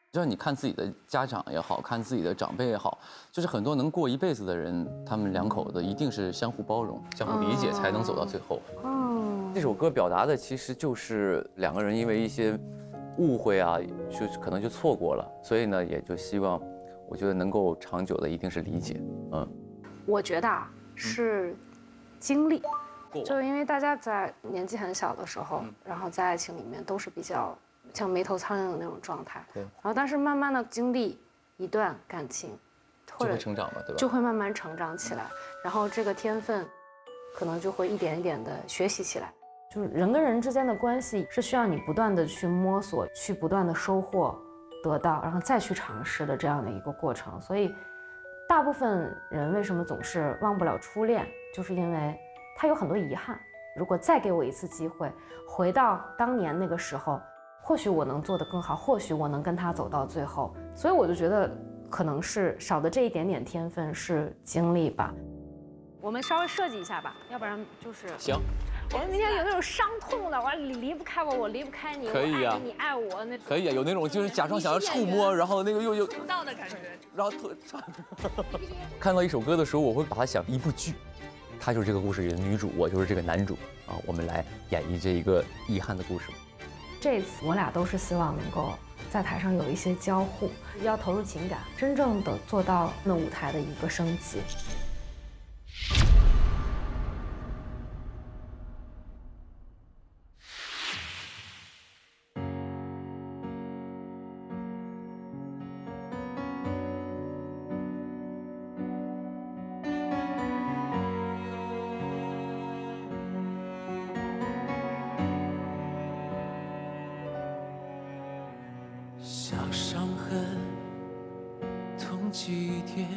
就像你看自己的家长也好，看自己的长辈也好，就是很多能过一辈子的人，他们2口子一定是相互包容、相互理解，才能走到最后。这首歌表达的其实就是2个人因为一些误会啊，可能就错过了，所以呢，也就希望，我觉得能够长久的一定是理解。我觉得是经历，就因为大家在年纪很小的时候，然后在爱情里面都是比较像没头苍蝇的那种状态，对。然后但是慢慢的经历一段感情，就会成长嘛，对吧？就会慢慢成长起来，然后这个天分，可能就会一点一点的学习起来。就是人跟人之间的关系是需要你不断的去摸索，去不断的收获、得到，然后再去尝试的这样的一个过程。所以，大部分人为什么总是忘不了初恋，就是因为他有很多遗憾。如果再给我一次机会，回到当年那个时候。或许我能做得更好，或许我能跟他走到最后，所以我就觉得可能是少的这一点点天分是经历吧。我们稍微设计一下吧，要不然就是行。我们明天有那种伤痛的，你离不开我，我离不开你，可以啊，你爱我那可以啊，有那种就是假装想要触摸，然后那个又触到的感觉，然后看到一首歌的时候，我会把它想一部剧，她就是这个故事里的女主，我就是这个男主啊，我们来演绎这一个遗憾的故事。这次我俩都是希望能够在台上有一些交互，要投入情感，真正的做到那舞台的一个升级。几天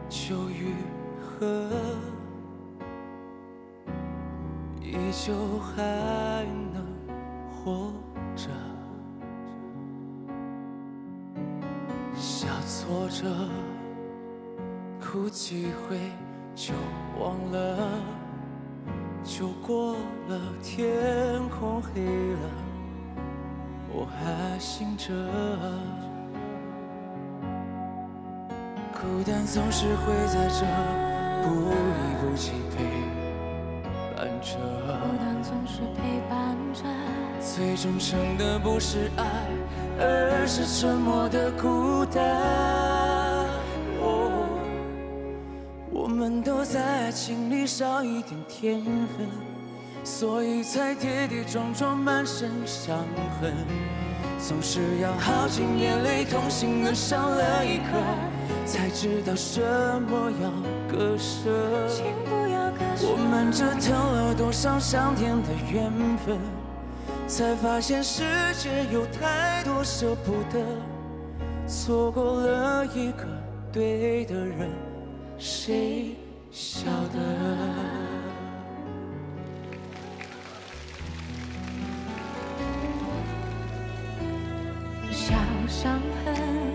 就愈合，依旧还能活着。小挫折，哭几回就忘了，就过了，天空黑了，我还醒着。孤单总是会在这不离不弃陪伴着，孤单总是陪伴着。最忠诚的不是爱，而是沉默的孤单。我们都在爱情里少一点天分，所以才跌跌撞撞，满身伤痕。总是要耗尽眼泪，痛心的少了一颗。才知道什么要割舍，我们这投了多少上天的缘分，才发现世界有太多舍不得，错过了一个对的人，谁晓得？小伤痕。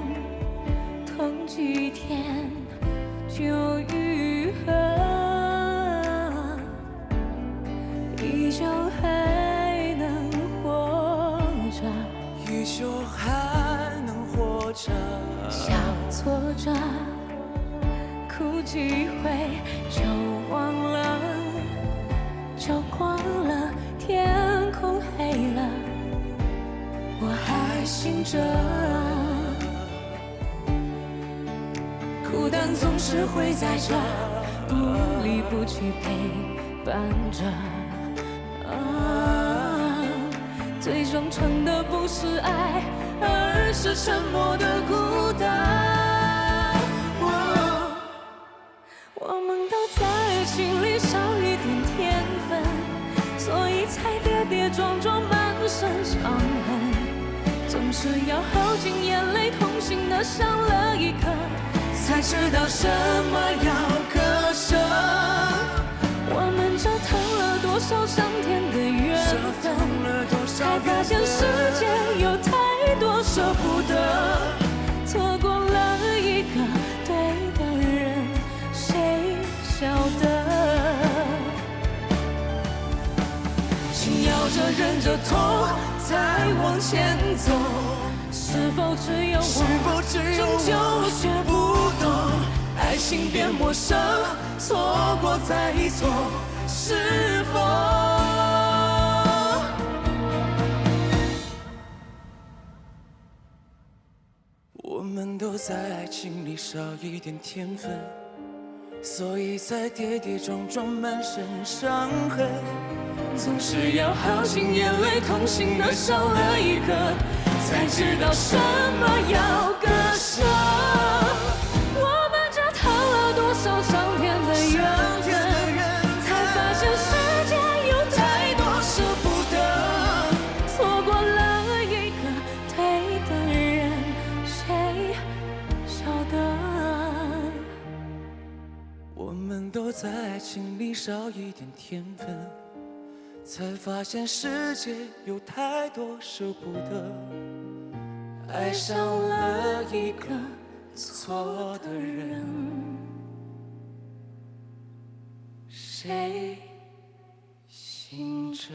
痛几天就愈合，依旧还能活着，依旧还能活落差。小挫折，哭几回就忘了，就光了，天空黑了，我还醒着。孤单总是会在这，不离不弃陪伴着。最终成的不是爱，而是沉默的孤单。我们都在爱情里少一点天分，所以才跌跌撞撞满身伤痕。总是要耗尽眼泪，痛心的伤了一刻，才知道什么要割舍。我们折腾了多少上天的缘分，才发现世界有太多舍不得，错过了一个对的人，谁晓得？紧咬着忍着痛，再往前走，是否只有我终究学不懂？爱情变陌生，错过再错，是否？我们都在爱情里少一点天分，所以才跌跌撞撞满身伤痕。总是要耗尽眼泪，痛心的少了一刻，才知道什么要割舍。我们折腾了多少上天的缘分，才发现世界有太多舍不得，错过了一个对的人，谁晓得？我们都在爱情里少一点天分，才发现世界有太多舍不得，爱上了一个错的人，谁醒着？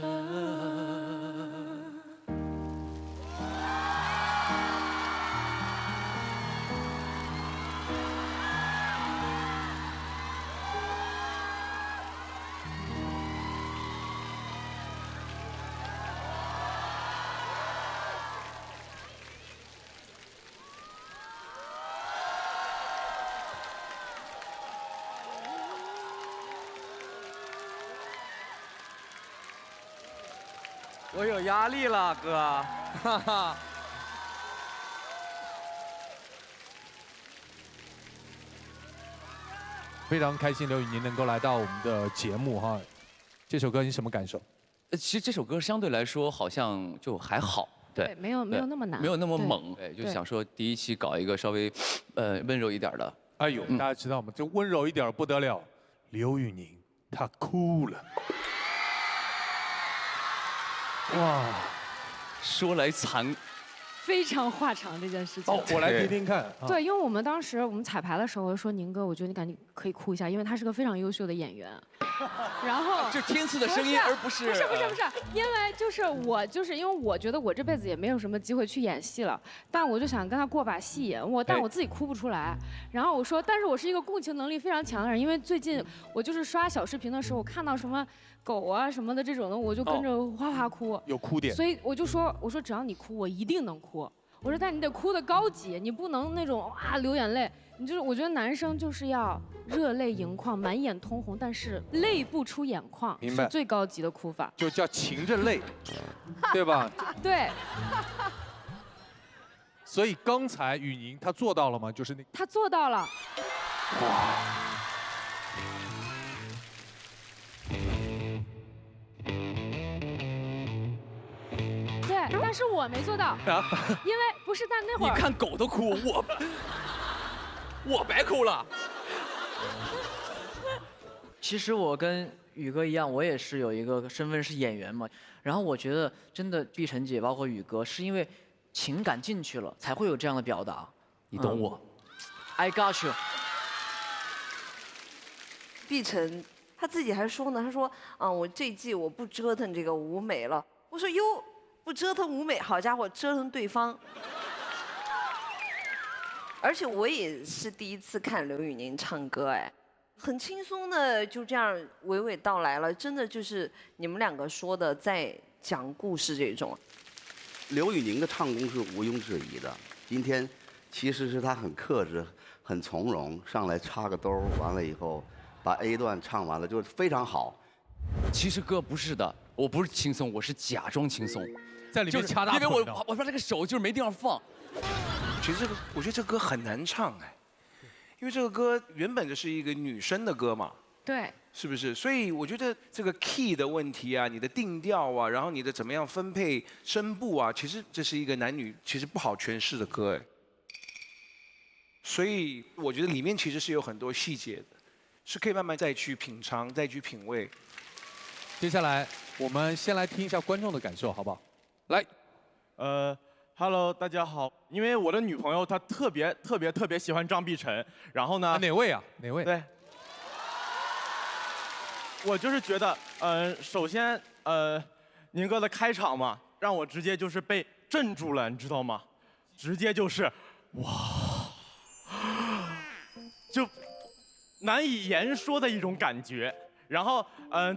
我有压力了，哥，哈哈。非常开心刘宇宁能够来到我们的节目哈。这首歌你什么感受？其实这首歌相对来说好像就还好，对，没有那么难，没有那么猛，对，就想说第一期搞一个稍微温柔一点的。哎呦，大家知道吗？这温柔一点不得了，刘宇宁他哭了。哇，说来惭，非常话长这件事情。哦，我来听听看。对，因为我们当时我们彩排的时候，我就说宁哥，我觉得你赶紧可以哭一下，因为他是个非常优秀的演员。然后这天赐的声音，而不是不是，因为就是因为我觉得我这辈子也没有什么机会去演戏了，但我就想跟他过把戏，但我自己哭不出来。然后我说，但是我是一个共情能力非常强的人，因为最近我就是刷小视频的时候，我看到什么狗啊什么的这种的，我就跟着哗哗哭，有哭点。所以我说只要你哭，我一定能哭。我说但你得哭得高级，你不能那种哇流眼泪。你就是我觉得男生就是要热泪盈眶，满眼通红，但是泪不出眼眶，明白？是最高级的哭法，就叫噙着泪，对吧？对。所以刚才宇宁他做到了吗？就是他做到了。哇。对，但是我没做到，因为不是但那会儿你看狗都哭，我白哭了。其实我跟宇哥一样，我也是有一个身份是演员嘛。然后我觉得真的碧晨姐包括宇哥，是因为情感进去了，才会有这样的表达。你懂我。I got you。碧晨他自己还说呢，他说我这季我不折腾这个舞美了。我说哟，不折腾舞美，好家伙，折腾对方。而且我也是第一次看刘宇宁唱歌，哎，很轻松的就这样娓娓道来了，真的就是你们两个说的在讲故事这种。刘宇宁的唱功是毋庸置疑的，今天其实是他很克制、很从容，上来插个兜，完了以后把 A 段唱完了，就是非常好。其实歌不是的，我不是轻松，我是假装轻松，在里面掐大腿因为我把这个手就是没地方放。其实我觉得这歌很难唱哎，因为这个歌原本就是一个女生的歌嘛，对，是不是？所以我觉得这个 key 的问题啊，你的定调啊，然后你的怎么样分配声部啊，其实这是一个男女其实不好诠释的歌哎。所以我觉得里面其实是有很多细节的，是可以慢慢再去品尝、再去品味。接下来我们先来听一下观众的感受，好不好？来， Hello， 大家好。因为我的女朋友她特别喜欢张碧晨，然后呢？哪位啊？哪位？对。我就是觉得，首先，宁哥的开场嘛，让我直接就是被镇住了，你知道吗？直接就是，哇，就难以言说的一种感觉。然后，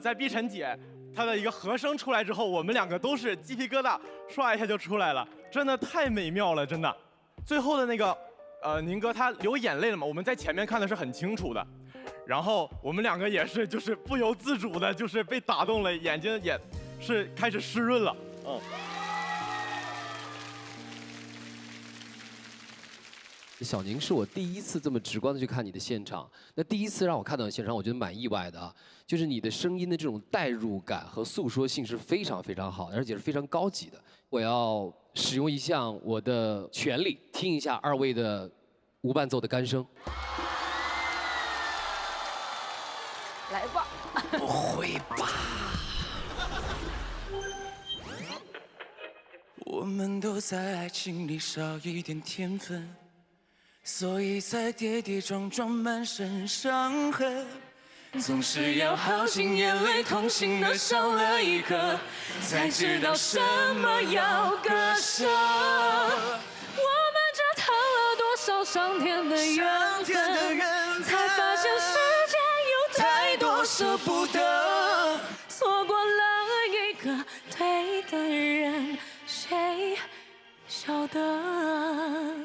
在碧晨姐她的一个和声出来之后，我们两个都是鸡皮疙瘩唰一下就出来了，真的太美妙了，真的。最后的那个，宁哥他流眼泪了嘛，我们在前面看的是很清楚的，然后我们两个也是就是不由自主的，就是被打动了，眼睛也是开始湿润了，小宁是我第一次这么直观的去看你的现场，那第一次让我看到的现场，我觉得蛮意外的啊，就是你的声音的这种代入感和诉说性是非常非常好的，而且是非常高级的。我要使用一项我的权利，听一下二位的无伴奏的干声。来吧。不会吧？我们都在爱情里少一点天分。所以才跌跌撞撞，满身伤痕，总是要耗尽眼泪，痛心的少了一颗，才知道什么要割舍。我们折腾了多少上天的缘分，才发现世间有太多舍不得，错过了一个对的人，谁晓得？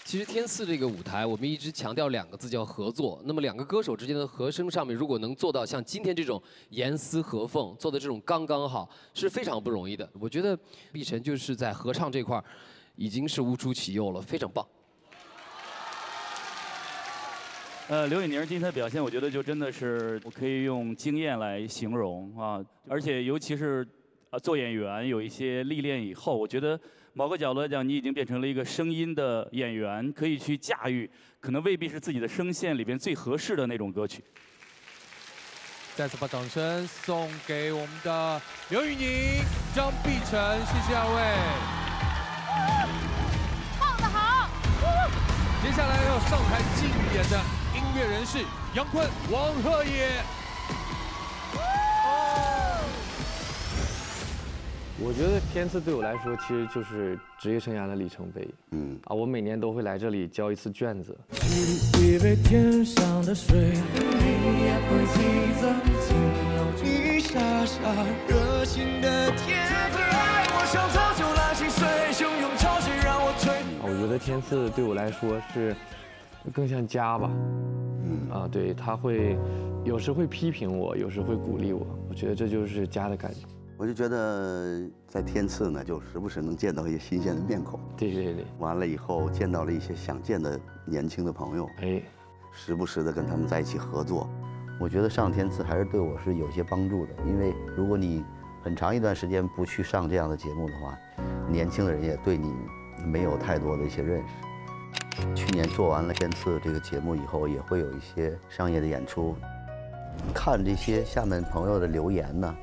其实天赐这个舞台，我们一直强调2个字叫合作。那么2个歌手之间的和声上面，如果能做到像今天这种严丝合缝，做的这种刚刚好，是非常不容易的。我觉得碧晨就是在合唱这块儿，已经是无出其右了，非常棒。刘宇宁今天的表现，我觉得就真的是我可以用惊艳来形容啊，而且尤其是做演员有一些历练以后，我觉得。某个角度来讲，你已经变成了一个声音的演员，可以去驾驭，可能未必是自己的声线里边最合适的那种歌曲。再次把掌声送给我们的刘宇宁、张碧晨，谢谢2位。唱得好！接下来要上台竞演的音乐人是杨坤、王鹤野。我觉得天赐对我来说，其实就是职业生涯的里程碑。我每年都会来这里交一次卷子。以为天上的水，你也会记得，停留一下下热情的天分。我想早就拉心碎，汹涌潮水让我退。我觉得天赐对我来说是更像家吧。对，他会有时会批评我，有时会鼓励我。我觉得这就是家的感觉。我就觉得在天赐呢，就时不时能见到一些新鲜的面孔。对。完了以后见到了一些想见的年轻的朋友。时不时的跟他们在一起合作。我觉得上天赐还是对我是有些帮助的，因为如果你很长一段时间不去上这样的节目的话，年轻的人也对你没有太多的一些认识。去年做完了天赐这个节目以后，也会有一些商业的演出。看这些下面朋友的留言呢。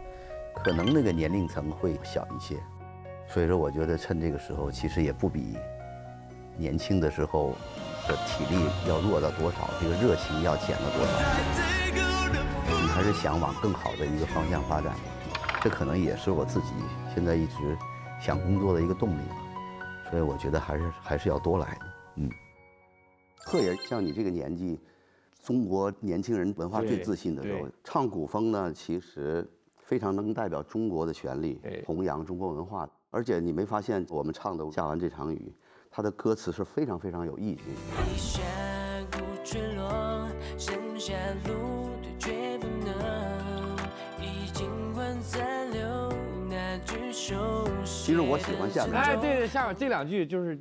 可能那个年龄层会小一些，所以说我觉得趁这个时候，其实也不比年轻的时候的体力要弱到多少，这个热情要减了多少，你还是想往更好的一个方向发展。这可能也是我自己现在一直想工作的一个动力吧。所以我觉得还是要多来的。特别像你这个年纪，中国年轻人文化最自信的时候，唱古风呢，其实非常能代表中国的旋律，弘扬中国文化。而且你没发现我们唱的《下完这场雨》，它的歌词是非常非常有意境。下古坠落，剩下路对决不能，已经换三流那句熟悉。其实我喜欢下面。哎，对，下面这2句就是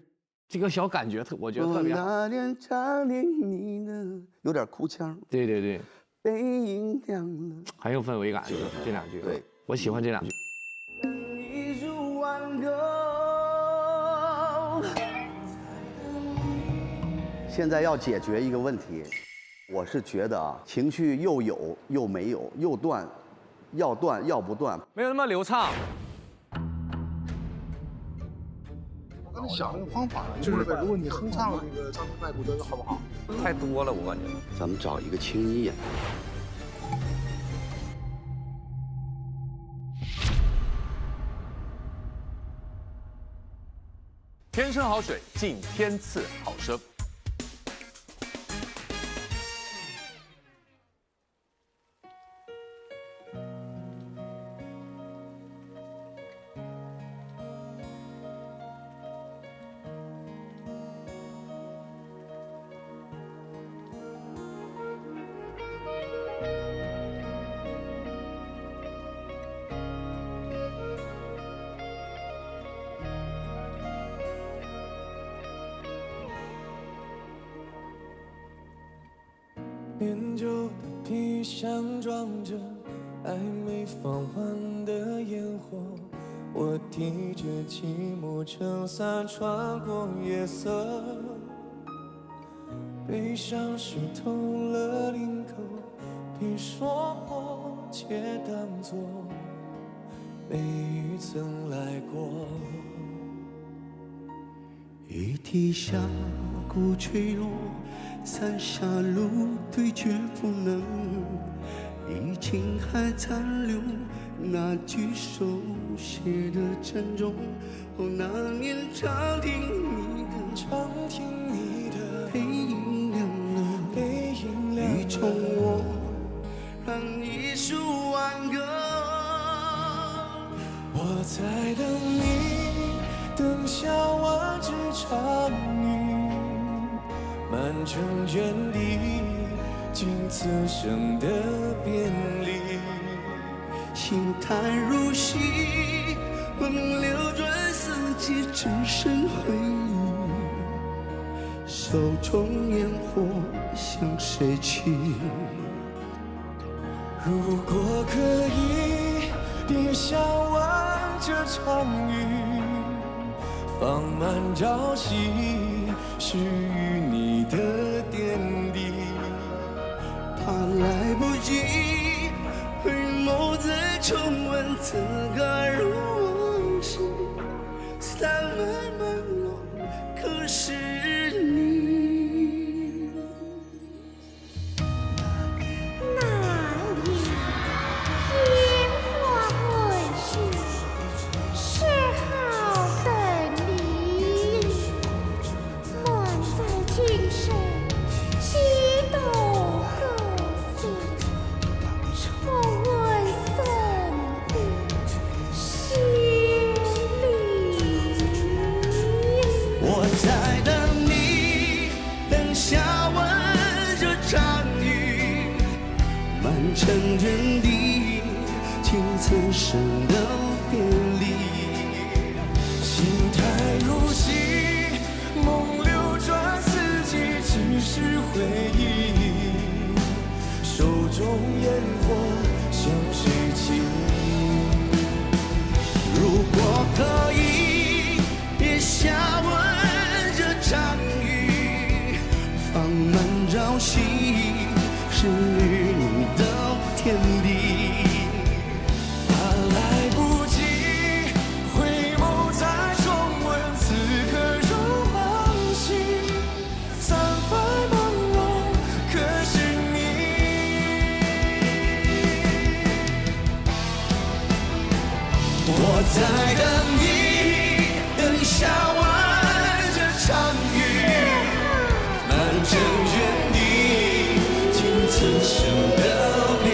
这个小感觉我觉得特别好。那年差点你呢，有点哭腔。对对对，背影亮了，很有氛围感。这2句，对，我喜欢这2句。一如万歌。现在要解决一个问题，我是觉得啊，情绪又有又没有，又断，要断要不断，没有那么流畅。我跟你想那个方法，就是如果你哼唱那个《张之麦古德》好不好？太多了，我感觉。咱们找一个青衣演。天生好水，敬天赐好声。年久的皮箱装着还没放完的烟火，我提着寂寞撑伞穿过夜色，悲伤湿透了领口，别说破，且当作没曾来过。雨滴下古坠落，伞下路对决不能，已经还残留那句手写的珍重。哦，那年常听你的背影亮了，雨中我让一树挽歌。我在等你，等下完这场雨，满城原地，经此生的别离。心淡如洗，风流转四季，只剩回忆。手中烟火向谁去？如果可以，别笑完这场雨，放慢朝夕，是与你的点滴。怕来不及，回眸再重温此刻如往事，散漫漫落，可是你。成原地，经此生的别离。心态如洗，梦流转四季，只是回忆。手中烟火向谁寄？如果可以，别下完这场雨，放慢朝夕，是与你的天地。怕来不及，回眸再重温此刻如往昔，散发朦胧，可是你。在等你，等你下完这场雨，满城原地，听此生的别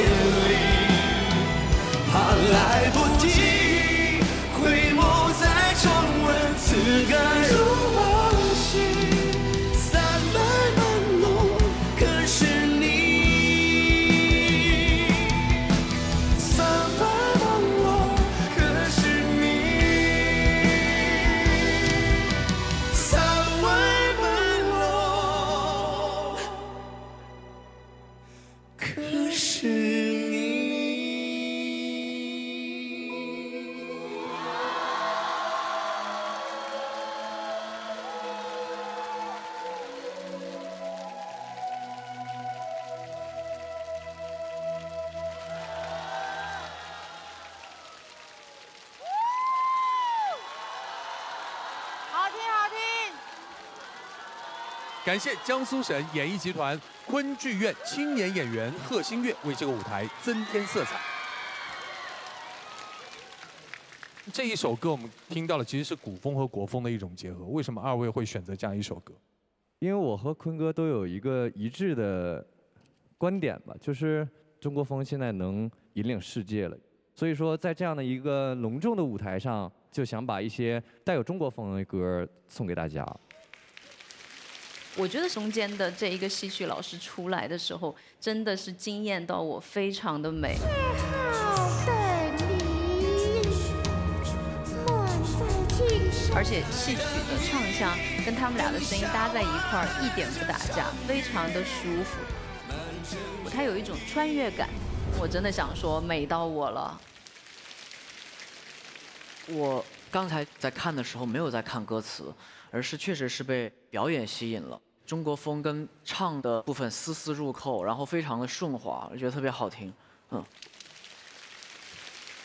离，怕来不及回眸再重温此感如往昔。感谢江苏省演艺集团昆剧院青年演员贺新月为这个舞台增添色彩。这一首歌我们听到的其实是古风和国风的一种结合，为什么二位会选择这样一首歌？因为我和坤哥都有一个一致的观点吧，就是中国风现在能引领世界了，所以说在这样的一个隆重的舞台上，就想把一些带有中国风的歌送给大家。我觉得中间的这一个戏曲老师出来的时候，真的是惊艳到我，非常的美。而且戏曲的唱腔跟他们俩的声音搭在一块儿，一点不打架，非常的舒服。它有一种穿越感，我真的想说美到我了。我刚才在看的时候没有在看歌词，而是确实是被表演吸引了。中国风跟唱的部分丝丝入扣，然后非常的顺滑，我觉得特别好听。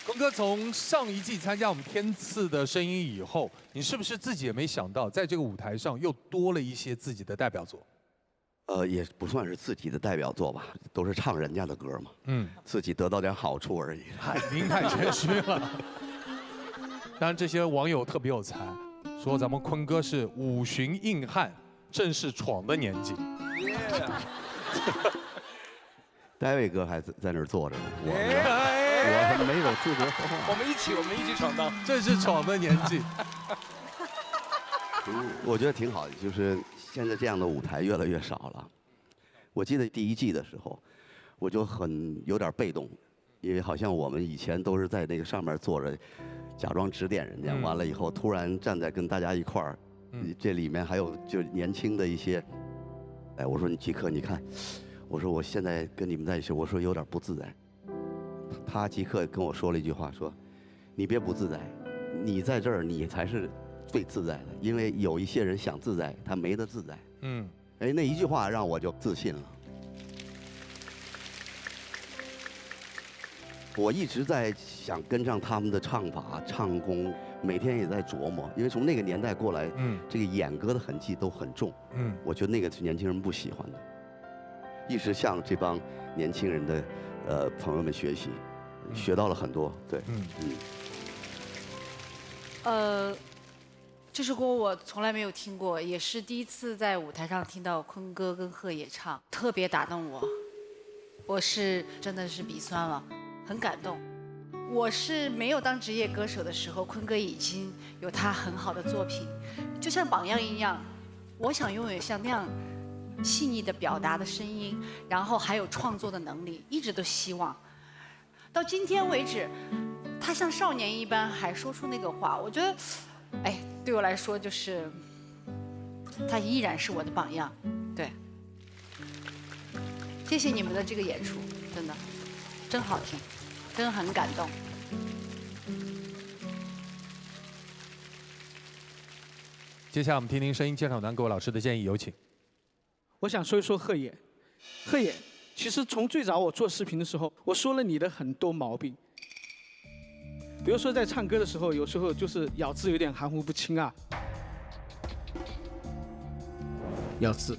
坤哥从上一季参加我们天赐的声音以后，你是不是自己也没想到，在这个舞台上又多了一些自己的代表作？也不算是自己的代表作吧，都是唱人家的歌嘛。自己得到点好处而已。嗨，您太谦虚了。当然，这些网友特别有才，说咱们坤哥是五旬硬汉，正是闯的年纪。戴维哥还在那儿坐着呢，我没有资格说话。我们一起闯荡，这是闯的年纪。我觉得挺好的，就是现在这样的舞台越来越少了。我记得第一季的时候，我就有点被动，因为好像我们以前都是在那个上面坐着，假装指点人家，完了以后突然站在跟大家一块儿，这里面还有就年轻的一些，哎，我说你吉克，你看，我说我现在跟你们在一起，我说有点不自在。他即刻跟我说了一句话，说：“你别不自在，你在这儿你才是最自在的，因为有一些人想自在，他没得自在。”哎，那一句话让我就自信了。我一直在想跟上他们的唱法、唱功，每天也在琢磨，因为从那个年代过来，这个演歌的痕迹都很重。我觉得那个是年轻人不喜欢的，一直向这帮年轻人的朋友们学习。学到了很多，对，这首歌我从来没有听过，也是第一次在舞台上听到坤哥跟贺野唱，特别打动我。我是真的是鼻酸了，很感动。我是没有当职业歌手的时候，坤哥已经有他很好的作品，就像榜样一样。我想拥有像那样细腻的表达的声音，然后还有创作的能力，一直都希望。到今天为止，他像少年一般还说出那个话，我觉得，哎，对我来说就是他依然是我的榜样。对，谢谢你们的这个演出，真的真好听，真很感动。接下来我们听听声音鉴赏团各位老师的建议，有请。我想说一说贺野，贺野。其实从最早我做视频的时候，我说了你的很多毛病，比如说在唱歌的时候，有时候就是咬字有点含糊不清啊，咬字，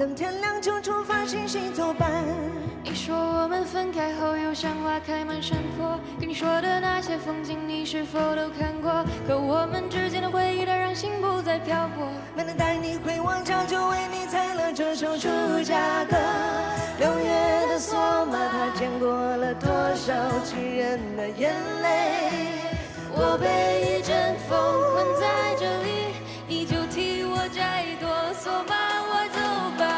等天亮就出发，星星作伴。你说我们分开后有像花开满山坡，跟你说的那些风景你是否都看过？可我们之间的回忆它让心不再漂泊。没能带你回王朝，就为你采了这首出嫁歌。6月的索马，它见过了多少情人的眼泪。我被一阵风困在这里，你就替我摘朵索马，我走吧。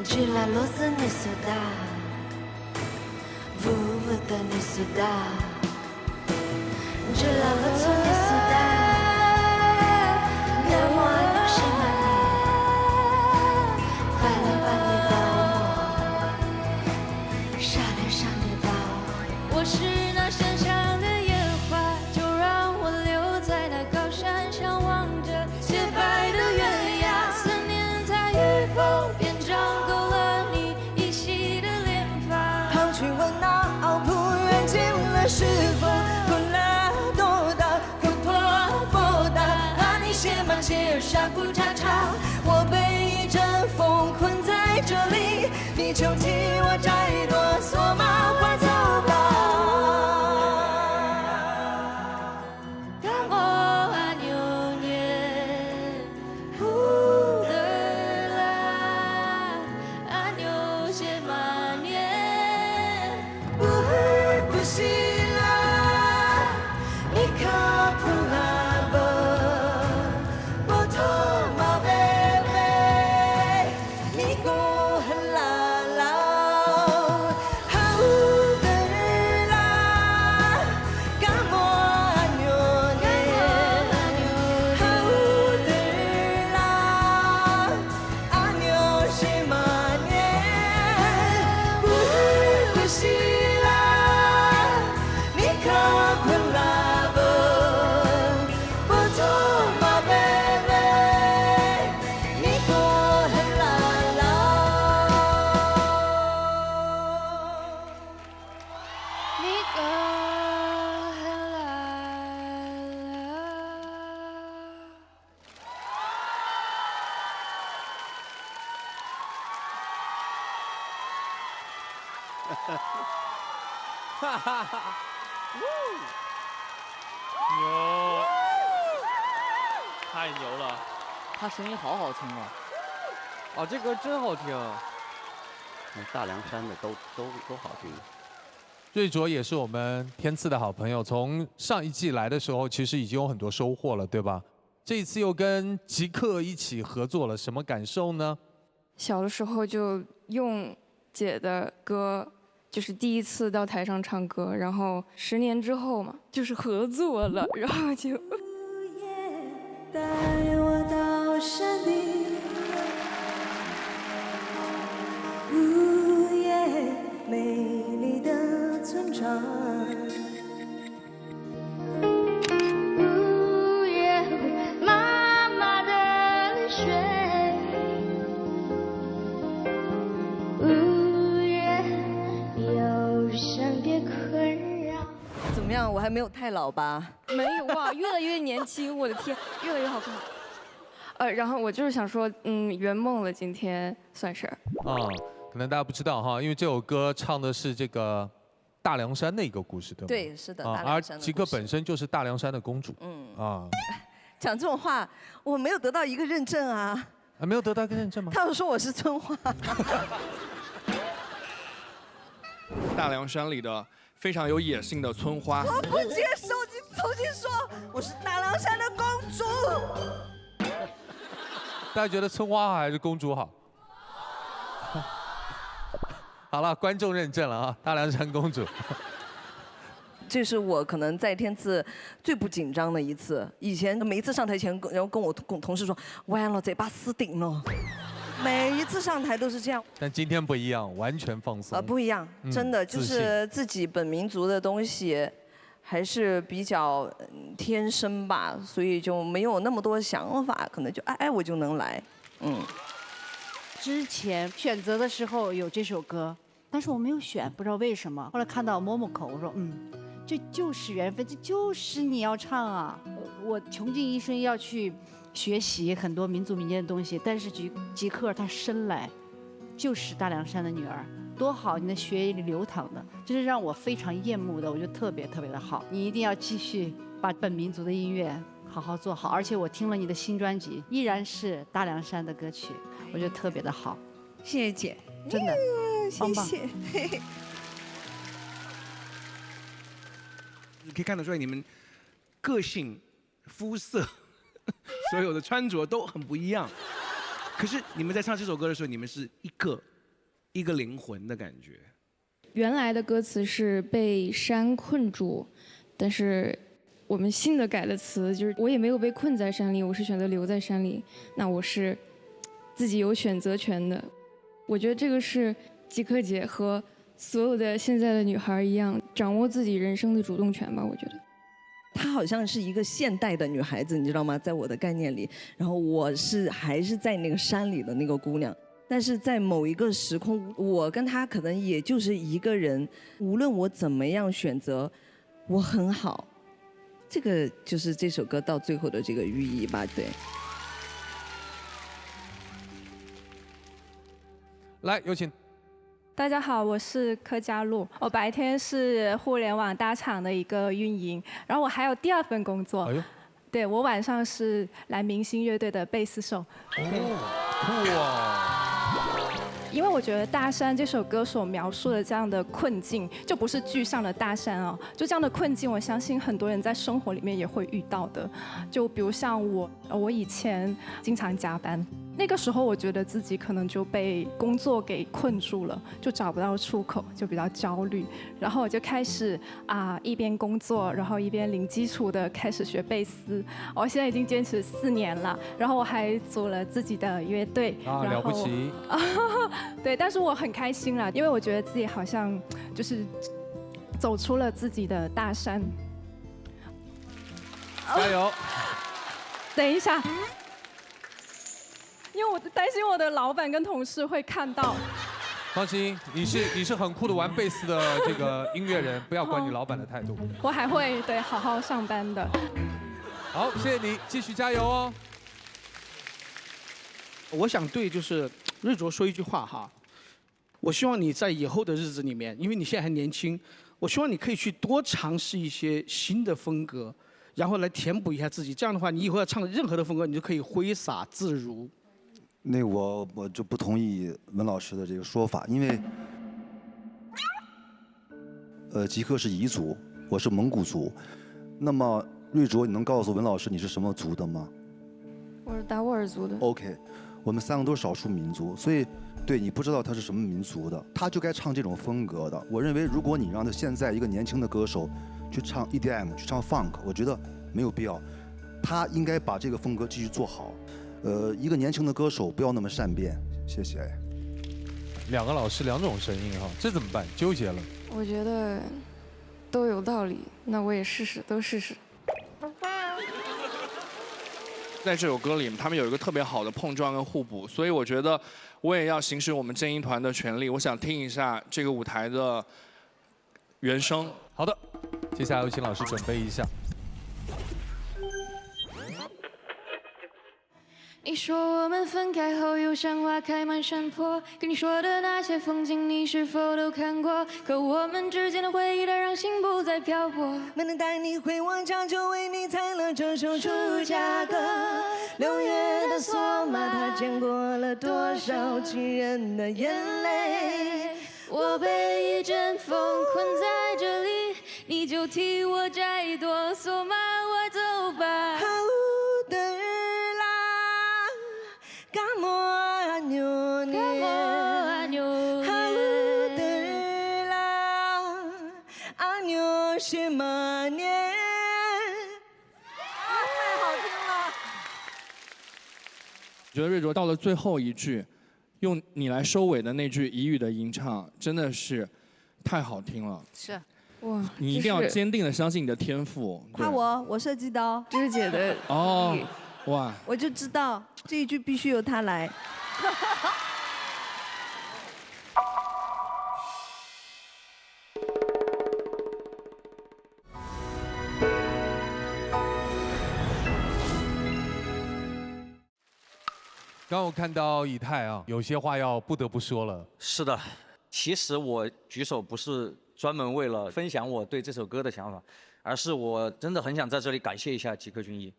Je la lose ne soda, vous vous donnez soda, je la veux ne soda, moi non chez ma把你到我，傻脸上的刀，我是那山上的野花，就让我留在那高山上，望着洁白的月牙，思念它与否变长够了你依稀的脸庞。跑去问那奥普远近了是否古拉多达古托波达，把你写满写儿沙古叉叉，我被一阵风困在这里，你就替我摘朵索马花走吧。哈哈哈！牛，太牛了！他声音好好听啊！哦，这歌真好听。大凉山的都好听。瑞卓也是我们天赐的好朋友，从上一季来的时候，其实已经有很多收获了，对吧？这一次又跟极客一起合作了，什么感受呢？小的时候就用姐的歌，就是第一次到台上唱歌，然后10年之后嘛，就是合作了，然后就。带我到山顶，午夜美丽的村庄。午夜妈妈的泪水，午夜忧伤别困扰。怎么样？我还没有太老吧？没有哇，越来越年轻，我的天，越来越好看。然后我就是想说，圆梦了，今天算是。可能大家不知道哈，因为这首歌唱的是这个大凉山的一个故事，对吗？对，是的，大凉而山的故事。吉克本身就是大凉山的公主。讲这种话，我没有得到一个认证啊。没有得到一个认证吗？他有说我是村花。大凉山里的非常有野性的村花。我不接受你重新说，我是大凉山的公主。大家觉得村花好还是公主好？好了，观众认证了啊，大凉山公主。这是我可能在天赐最不紧张的一次。以前每一次上台前，然后跟我同事说，完了，嘴巴死顶了。每一次上台都是这样。但今天不一样，完全放松。不一样，真的就是自己本民族的东西，还是比较天生吧，所以就没有那么多想法，可能就哎我就能来，之前选择的时候有这首歌，但是我没有选，不知道为什么。后来看到MOMO口，我说这就是缘分，这就是你要唱啊！我穷尽一生要去学习很多民族民间的东西，但是吉克他生来就是大凉山的女儿，多好！你的血液里流淌的，这是让我非常厌恶的，我觉得特别特别的好。你一定要继续把本民族的音乐好好做好，而且我听了你的新专辑，依然是大凉山的歌曲，我觉得特别的好。谢谢姐，真的，棒棒。谢谢。可以看得出来，你们个性、肤色，所有的穿着都很不一样。可是你们在唱这首歌的时候，你们是一个灵魂的感觉。原来的歌词是被山困住，但是我们新的改的词就是我也没有被困在山里，我是选择留在山里。那我是自己有选择权的。我觉得这个是吉克姐和所有的现在的女孩一样，掌握自己人生的主动权吧。我觉得她好像是一个现代的女孩子，你知道吗？在我的概念里，然后我还是在那个山里的那个姑娘，但是在某一个时空，我跟她可能也就是一个人。无论我怎么样选择，我很好。这个就是这首歌到最后的这个寓意吧，对。来，有请。大家好，我是柯佳璐，我白天是互联网大厂的一个运营，然后我还有第二份工作。哎呦，对我晚上是来明星乐队的贝斯手。酷啊！因为我觉得《大山》这首歌所描述的这样的困境，就不是具象的大山哦，就这样的困境，我相信很多人在生活里面也会遇到的。就比如像我以前经常加班，那个时候我觉得自己可能就被工作给困住了，就找不到出口，就比较焦虑。然后我就开始一边工作，然后一边零基础的开始学贝斯。我现在已经坚持4年了，然后我还组了自己的乐队。了不起！对，但是我很开心啦，因为我觉得自己好像就是走出了自己的大山。加油！等一下，因为我担心我的老板跟同事会看到。放心，你是很酷的玩贝斯的这个音乐人，不要管你老板的态度。我还会好好上班的。好，谢谢你，继续加油哦。我想对就是瑞卓说一句话哈，我希望你在以后的日子里面，因为你现在还年轻，我希望你可以去多尝试一些新的风格，然后来填补一下自己。这样的话，你以后要唱任何的风格，你就可以挥洒自如。那我就不同意文老师的这个说法，因为吉克是彝族，我是蒙古族，那么瑞卓，你能告诉文老师你是什么族的吗？我是达斡尔族的。OK。我们3个都是少数民族，所以对你不知道他是什么民族的，他就该唱这种风格的。我认为，如果你让他现在一个年轻的歌手去唱 EDM、去唱 Funk， 我觉得没有必要。他应该把这个风格继续做好。一个年轻的歌手不要那么善变。谢谢。2个老师2种声音哈，这怎么办？纠结了。我觉得都有道理，那我也都试试。在这首歌里，他们有一个特别好的碰撞跟互补，所以我觉得我也要行使我们正音团的权利，我想听一下这个舞台的原声。好的，接下来有请老师准备一下。你说我们分开后有像花开满山坡，跟你说的那些风景你是否都看过？可我们之间的回忆它让心不再漂泊，没能带你回往家，就为你采了这首出家歌。6月的索马，它见过了多少情人的眼泪。我被一阵风困在这里，你就替我摘朵索马花走吧。什么觉得瑞卓到了最后一句，用你来收尾的那句彝语的吟唱，真的是太好听了。是，哇，你一定要坚定的相信你的天赋。夸我射击刀，芝姐的哦，哇，我就知道这一句必须由他来。刚刚我看到以太啊，有些话要不得不说了。是的，其实我举手不是专门为了分享我对这首歌的想法，而是我真的很想在这里感谢一下吉克隽逸。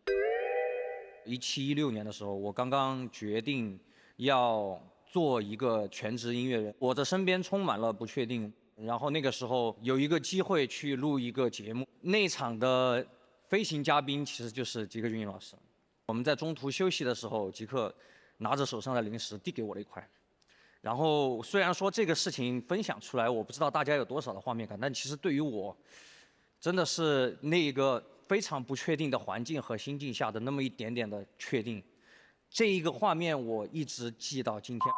17、16年的时候，我刚刚决定要做一个全职音乐人，我的身边充满了不确定。然后那个时候有一个机会去录一个节目，那场的飞行嘉宾其实就是吉克隽逸老师。我们在中途休息的时候，吉克拿着手上的零食递给我了一块，然后虽然说这个事情分享出来，我不知道大家有多少的画面感，但其实对于我，真的是那个非常不确定的环境和心境下的那么一点点的确定，这一个画面我一直记到今天。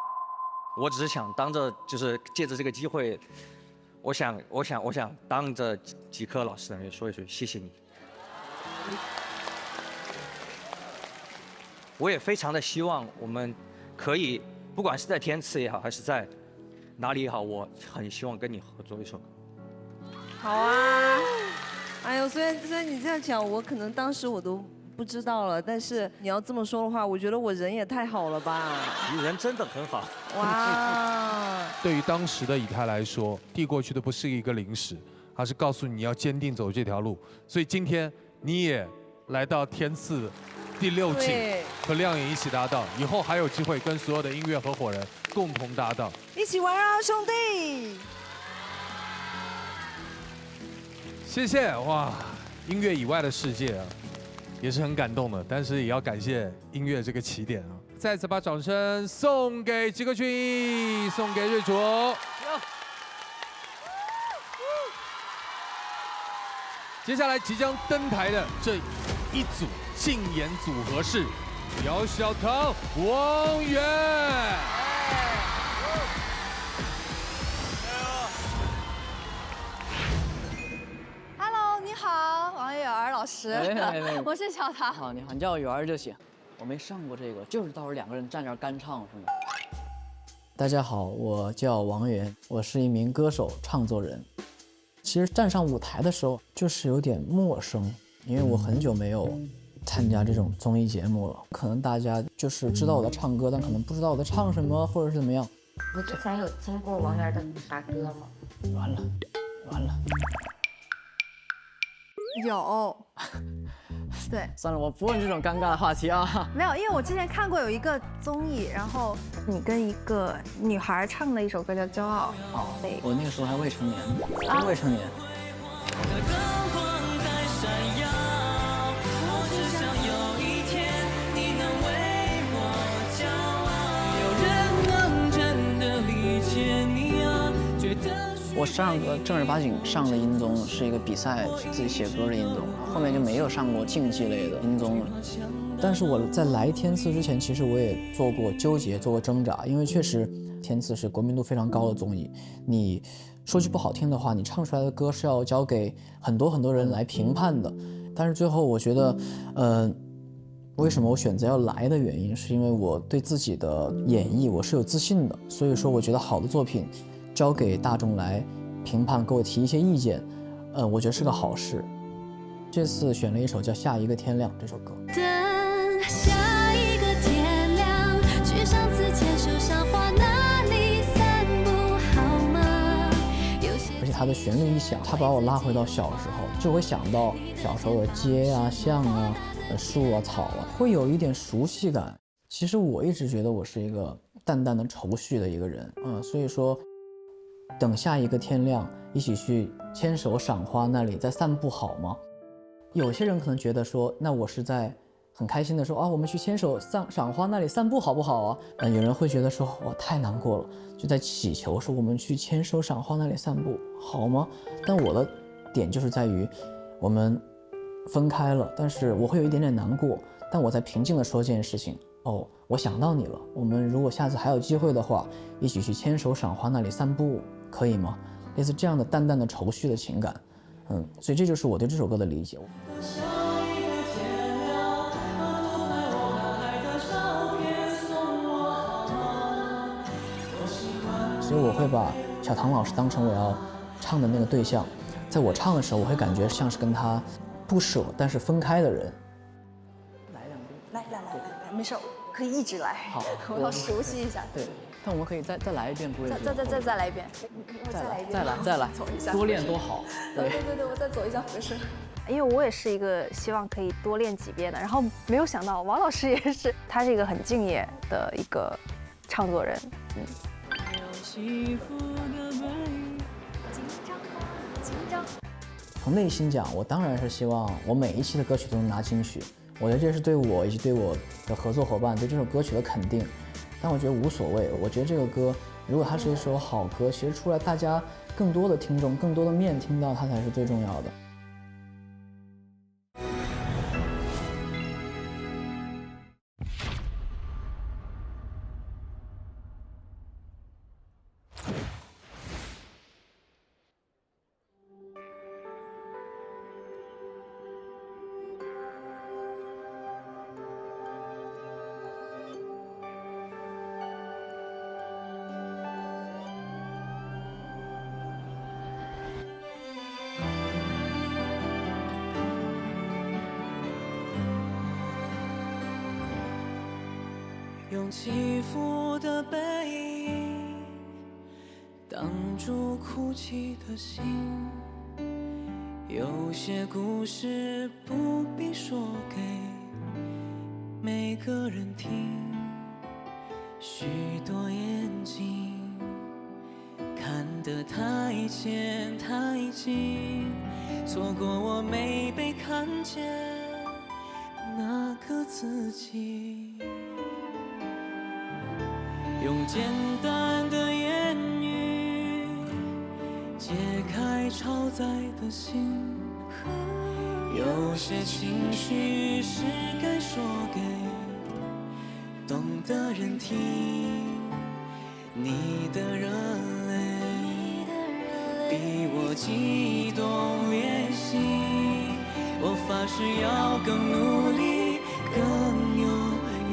我只是想当着就是借着这个机会，我想当着吉克老师的面说一句谢谢你。我也非常的希望我们可以，不管是在天赐也好，还是在哪里也好，我很希望跟你合作一首歌。好啊，哎呦，虽然你这样讲，我可能当时我都不知道了，但是你要这么说的话，我觉得我人也太好了吧。你人真的很好。哇！对于当时的以太来说，递过去的不是一个零食，而是告诉你要坚定走这条路。所以今天你也来到天赐第6季，和亮颖一起搭档，以后还有机会跟所有的音乐合伙人共同搭档，一起玩啊，兄弟！谢谢哇！音乐以外的世界啊，也是很感动的，但是也要感谢音乐这个起点啊！再次把掌声送给吉克隽逸，送给瑞卓。接下来即将登台的这一组竞演组合是姚小棠、王源。Hello， 你好，王源老师。我是小棠。好，你好，你叫我源儿就行。我没上过这个，就是到时候2个人站这儿干唱是吗？大家好，我叫王源，我是一名歌手、唱作人。其实站上舞台的时候就是有点陌生，因为我很久没有参加这种综艺节目了。可能大家就是知道我在唱歌，但可能不知道我在唱什么，或者是怎么样。你之前有听过王源的啥歌吗？完了。有。对，算了，我不问这种尴尬的话题啊。没有，因为我之前看过有一个综艺，然后你跟一个女孩唱了一首歌叫《骄傲》。哦，我那个时候还未成年，未成年。我上个正儿八经上的音综是一个比赛，自己写歌的音综，后面就没有上过竞技类的音综了。但是我在来天赐之前，其实我也做过纠结，做过挣扎，因为确实天赐是国民度非常高的综艺。你说句不好听的话，你唱出来的歌是要交给很多人来评判的。但是最后我觉得，为什么我选择要来的原因，是因为我对自己的演绎我是有自信的，所以说我觉得好的作品交给大众来评判，给我提一些意见，我觉得是个好事。这次选了一首叫《下一个天亮》这首歌。等下一个天亮，去上次牵手赏花那里散步好吗？而且它的旋律一响，它把我拉回到小时候，就会想到小时候的街啊、巷啊、树啊、草啊，会有一点熟悉感。其实我一直觉得我是一个淡淡的愁绪的一个人，所以说。等下一个天亮，一起去牵手赏花那里再散步好吗？有些人可能觉得说，那我是在很开心的说啊，我们去牵手赏花那里散步好不好啊？有人会觉得说，哇，太难过了，就在祈求说我们去牵手赏花那里散步好吗？但我的点就是在于，我们分开了，但是我会有一点点难过，但我在平静地说这件事情。哦，我想到你了，我们如果下次还有机会的话，一起去牵手赏花那里散步，可以吗？类似这样的淡淡的愁绪的情感，所以这就是我对这首歌的理解。所以我会把小唐老师当成我要唱的那个对象，在我唱的时候，我会感觉像是跟他不舍但是分开的人。来，没事，可以一直来。好，我要熟悉一下。对，但我们可以再来一遍，不会。再来一遍。再来一遍。再来，走一下。多练多好。对，我再走一下合适。因为我也是一个希望可以多练几遍的，然后没有想到王老师也是，他是一个很敬业的一个唱作人。紧张。从内心讲，我当然是希望我每一期的歌曲都能拿金曲。我觉得这是对我以及对我的合作伙伴对这首歌曲的肯定，但我觉得无所谓。我觉得这个歌，如果它是一首好歌，其实出来大家更多的听众、更多的面听到它才是最重要的。用起伏的背影挡住哭泣的心，有些故事不必说给每个人听，许多眼睛看得太浅太近，错过我没被看见那个自己。用简单的言语解开超载的心，有些情绪是该说给懂的人听。你的热泪比我激动练习，我发誓要更努力更有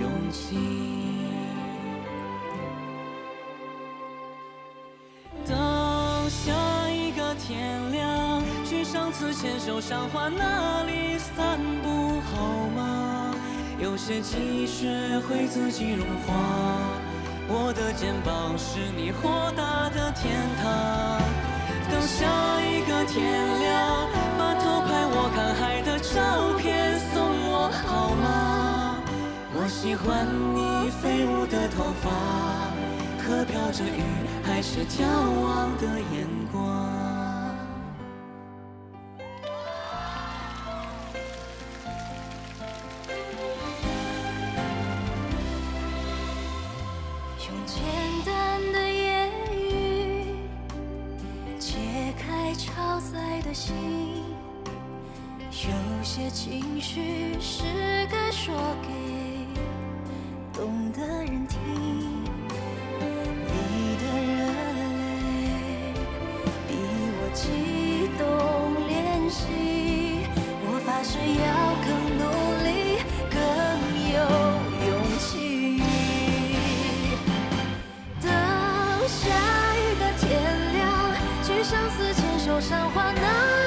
勇气。天亮，去上次牵手赏花那里散步好吗？有些积雪会自己融化，我的肩膀是你豁达的天堂。等下一个天亮，把偷拍我看海的照片送我好吗？我喜欢你飞舞的头发和飘着雨还是眺望的眼光。用简单的言语解开超载的心，有些情绪是该说给懂的人听。你的热泪比我激动练习，我发誓要更努力更有勇气。去相思牵手赏花那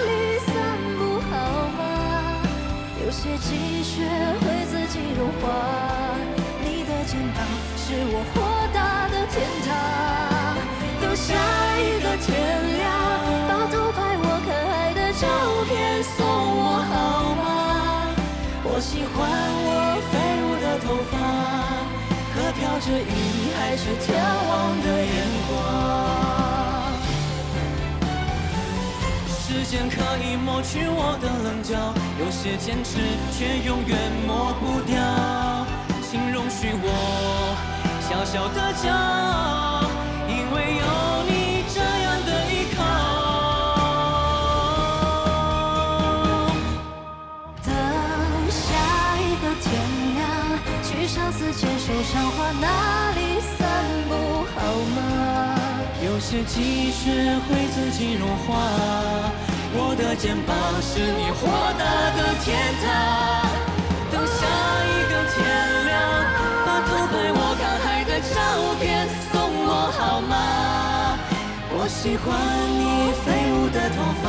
里散步好吗？有些积雪会自己融化，你的肩膀是我豁达的天堂。等下一个天亮，把偷拍我看海的照片送我好吗？我喜欢我飞舞的头发和飘着雨还是眺望的眼光。时间可以抹去我的棱角，有些坚持却永远抹不掉。请容许我小小的骄傲，因为有你这样的依靠。相思牵手赏花，哪里散步好吗？有些积雪会自己融化，我的肩膀是你豁达的天堂。等下一个天亮，把偷拍我看海的照片送我好吗？我喜欢你飞舞的头发，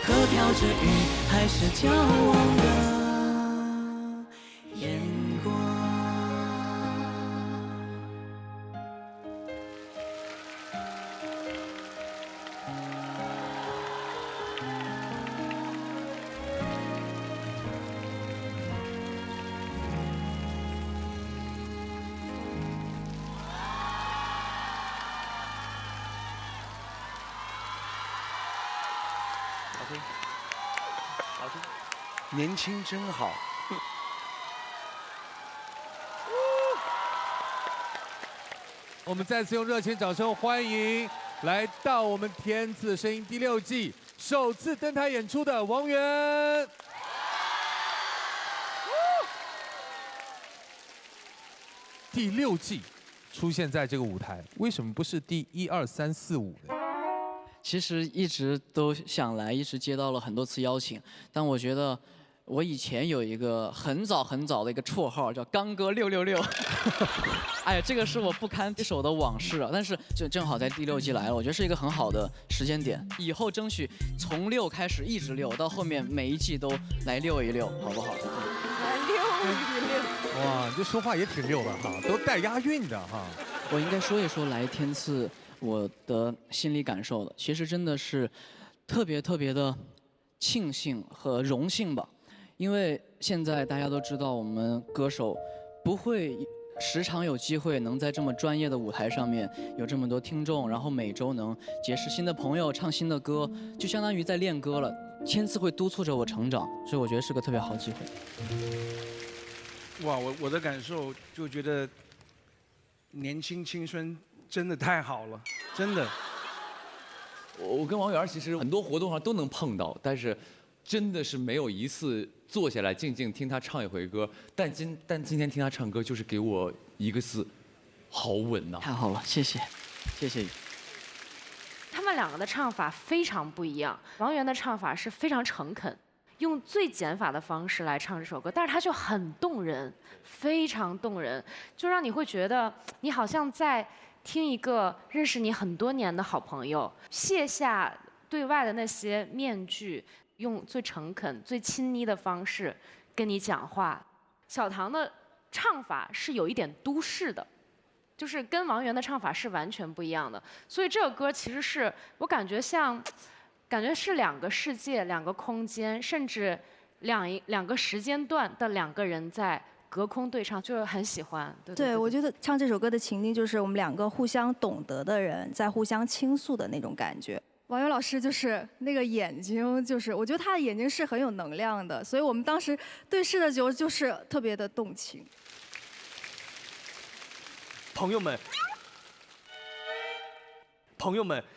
可飘着雨还是眺望的眼光。好听，年轻真好。我们再次用热情掌声欢迎来到我们天赐的声音第6季首次登台演出的王源。第6季出现在这个舞台，为什么不是第1、2、3、4、5呢？其实一直都想来，一直接到了很多次邀请，但我觉得我以前有一个很早的一个绰号叫刚哥666，哎呀，这个是我不堪回首的往事啊。但是就正好在第6季来了，我觉得是一个很好的时间点，以后争取从6开始一直6，到后面每一季都来6一6，好不好？来6一6。哇，你这说话也挺溜的哈，都带押韵的哈。我应该说一说来天赐我的心理感受的，其实真的是特别的庆幸和荣幸吧，因为现在大家都知道我们歌手不会时常有机会能在这么专业的舞台上面有这么多听众，然后每周能结识新的朋友，唱新的歌，就相当于在练歌了。天赐会督促着我成长，所以我觉得是个特别好机会。哇，我的感受就觉得年轻青春真的太好了，真的。我跟王源其实很多活动上都能碰到，但是真的是没有一次坐下来静静听他唱一回歌。但今天听他唱歌，就是给我一个字，好稳呐！太好了，谢谢，谢谢。他们两个的唱法非常不一样。王源的唱法是非常诚恳，用最减法的方式来唱这首歌，但是他就很动人，非常动人，就让你会觉得你好像在听一个认识你很多年的好朋友，卸下对外的那些面具，用最诚恳、最亲昵的方式跟你讲话。小唐的唱法是有一点都市的，就是跟王源的唱法是完全不一样的。所以这首歌其实是我感觉是两个世界、两个空间，甚至两个时间段的两个人在隔空对唱，就是很喜欢。对，我觉得唱这首歌的情境就是我们两个互相懂得的人在互相倾诉的那种感觉。王源老师就是那个眼睛，就是我觉得他的眼睛是很有能量的，所以我们当时对视的时候就是特别的动情。朋友们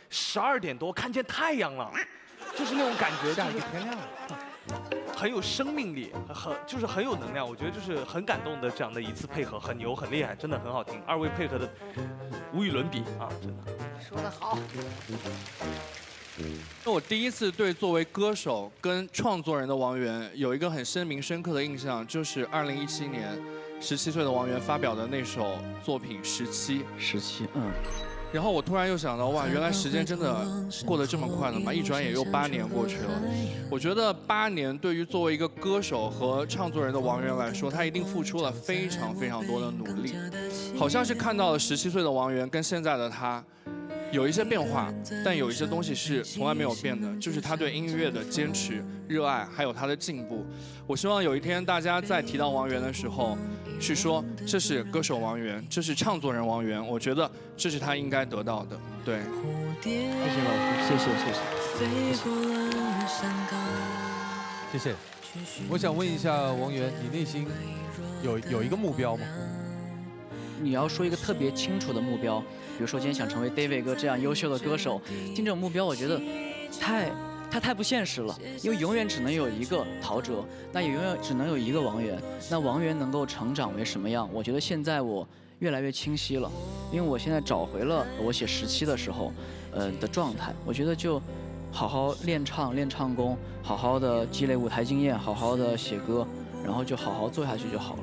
，12点多看见太阳了，就是那种感觉，下一个天亮了。很有生命力，就是很有能量。我觉得就是很感动的这样的一次配合，很牛很厉害，真的很好听。2位配合的无与伦比啊，真的。说得好。那我第一次对作为歌手跟创作人的王源有一个很深刻的印象，就是2017年17岁的王源发表的那首作品《17》。然后我突然又想到，哇，原来时间真的过得这么快了吗？一转眼又8年过去了。我觉得8年对于作为一个歌手和创作人的王源来说，他一定付出了非常多的努力。好像是看到了17岁的王源跟现在的他有一些变化，但有一些东西是从来没有变的，就是他对音乐的坚持、热爱，还有他的进步。我希望有一天大家在提到王源的时候，去说这是歌手王源，这是创作人王源，我觉得这是他应该得到的。对，谢谢老师，谢谢。谢谢。我想问一下王源，你内心有一个目标吗？你要说一个特别清楚的目标，比如说今天想成为 David 哥这样优秀的歌手，定这种目标，我觉得它太不现实了，因为永远只能有一个陶喆，那也永远只能有一个王源。那王源能够成长为什么样？我觉得现在我越来越清晰了，因为我现在找回了我写17的时候，的状态。我觉得就好好练唱功，好好的积累舞台经验，好好的写歌，然后就好好做下去就好了。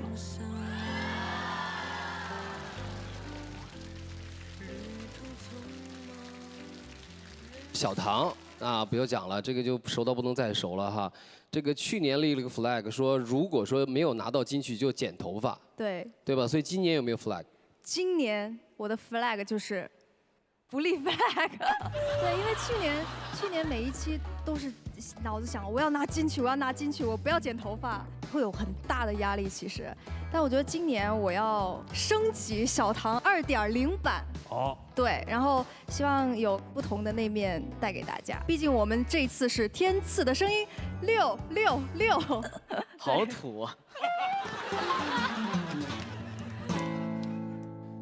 小唐啊，不用讲了，这个就熟到不能再熟了哈。这个去年立了个 flag， 说如果说没有拿到金曲就剪头发，对，对吧？所以今年有没有 flag？ 今年我的 flag 就是不立 flag。对，因为去年每一期都是脑子想我要拿金曲，我要拿金曲，我不要剪头发，会有很大的压力其实。但我觉得今年我要升级小唐2.0版。哦。对，然后希望有不同的那面带给大家。毕竟我们这次是天赐的声音666。好土啊！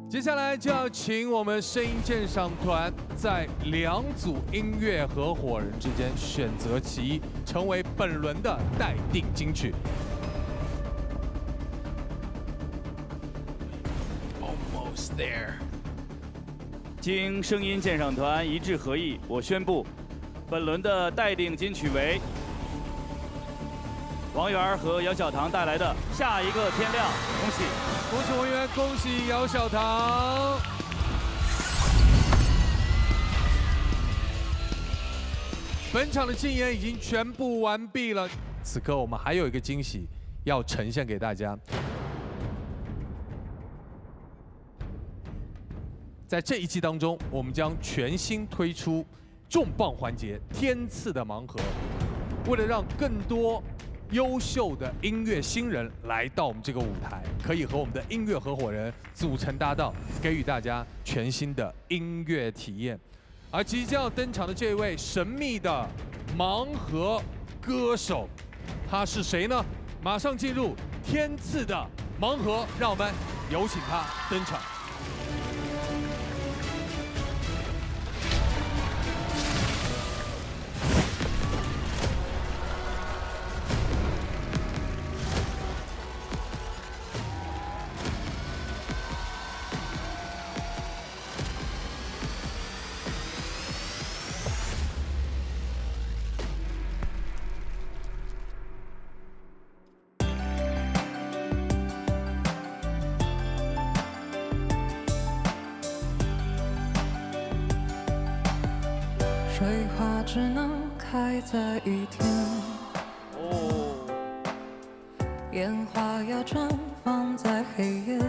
接下来就要请我们声音鉴赏团在2组音乐合伙人之间选择其一，成为本轮的待定金曲。Almost there。经声音鉴赏团一致合议，我宣布，本轮的待定金曲为王源和姚小棠带来的《下一个天亮》，恭喜！恭喜王源，恭喜姚小棠。本场的竞演已经全部完毕了，此刻我们还有一个惊喜要呈现给大家。在这一季当中，我们将全新推出重磅环节——天赐的盲盒。为了让更多优秀的音乐新人来到我们这个舞台，可以和我们的音乐合伙人组成搭档，给予大家全新的音乐体验。而即将要登场的这位神秘的盲盒歌手，他是谁呢？马上进入天赐的盲盒，让我们有请他登场。水花只能开在雨天，烟花要绽放在黑夜，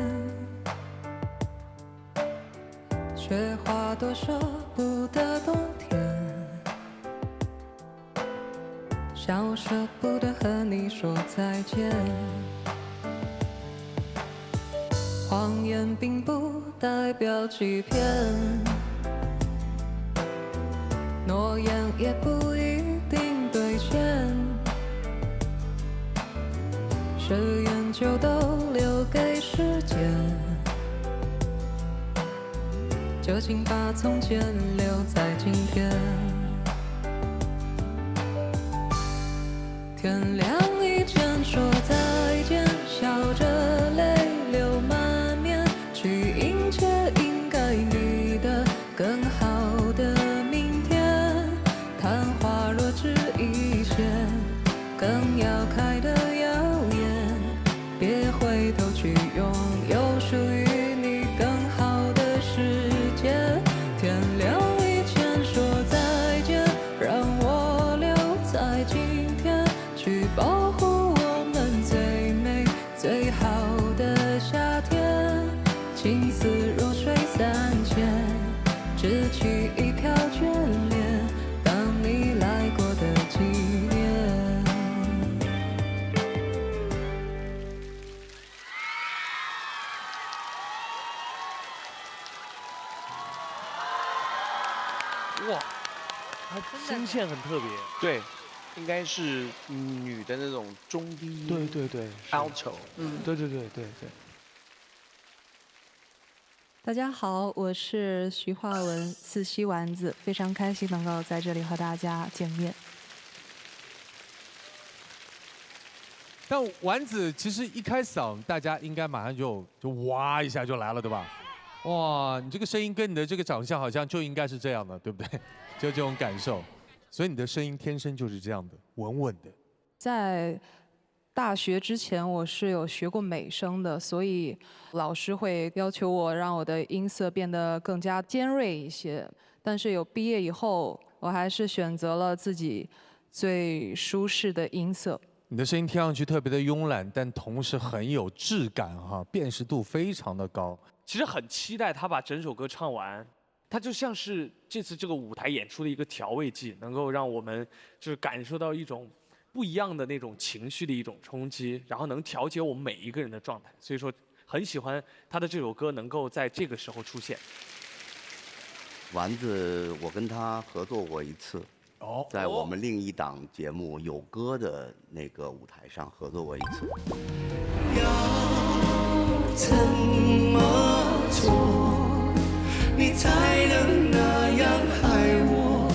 雪花多舍不得冬天，小舍不得和你说再见。谎言并不代表欺骗，诺言也不一定兑现，誓言就都留给时间，就请把从前留在今天。天亮以前说再见，笑着泪流满面，去迎接应该你的更好的明天。昙花若只一现，更要开得耀眼，别回头去拥有属于你更好的世界。天亮以前说再见，让我留在今天，去保护我们最美最好的夏天。情丝若水三千，只取一瓢眷恋，当你来过的纪念。哇，他声线很特别。对，应该是女的那种中低。对对对 ，alto。对对对对对。大家好，我是徐化文，4夕丸子，非常开心能够在这里和大家见面。但丸子其实一开嗓，大家应该马上就哇一下就来了，对吧？哇，你这个声音跟你的这个长相好像就应该是这样的，对不对？就这种感受，所以你的声音天生就是这样的，稳稳的。在大学之前，我是有学过美声的，所以老师会要求我让我的音色变得更加尖锐一些。但是有毕业以后，我还是选择了自己最舒适的音色。你的声音听上去特别的慵懒，但同时很有质感哈，辨识度非常的高。其实很期待他把整首歌唱完，它就像是这次这个舞台演出的一个调味剂，能够让我们就是感受到一种不一样的那种情绪的一种冲击，然后能调节我们每一个人的状态。所以说，很喜欢他的这首歌能够在这个时候出现。丸子，我跟他合作过一次，在我们另一档节目《有歌》的那个舞台上合作过一次。怎么做，你才能那样爱我，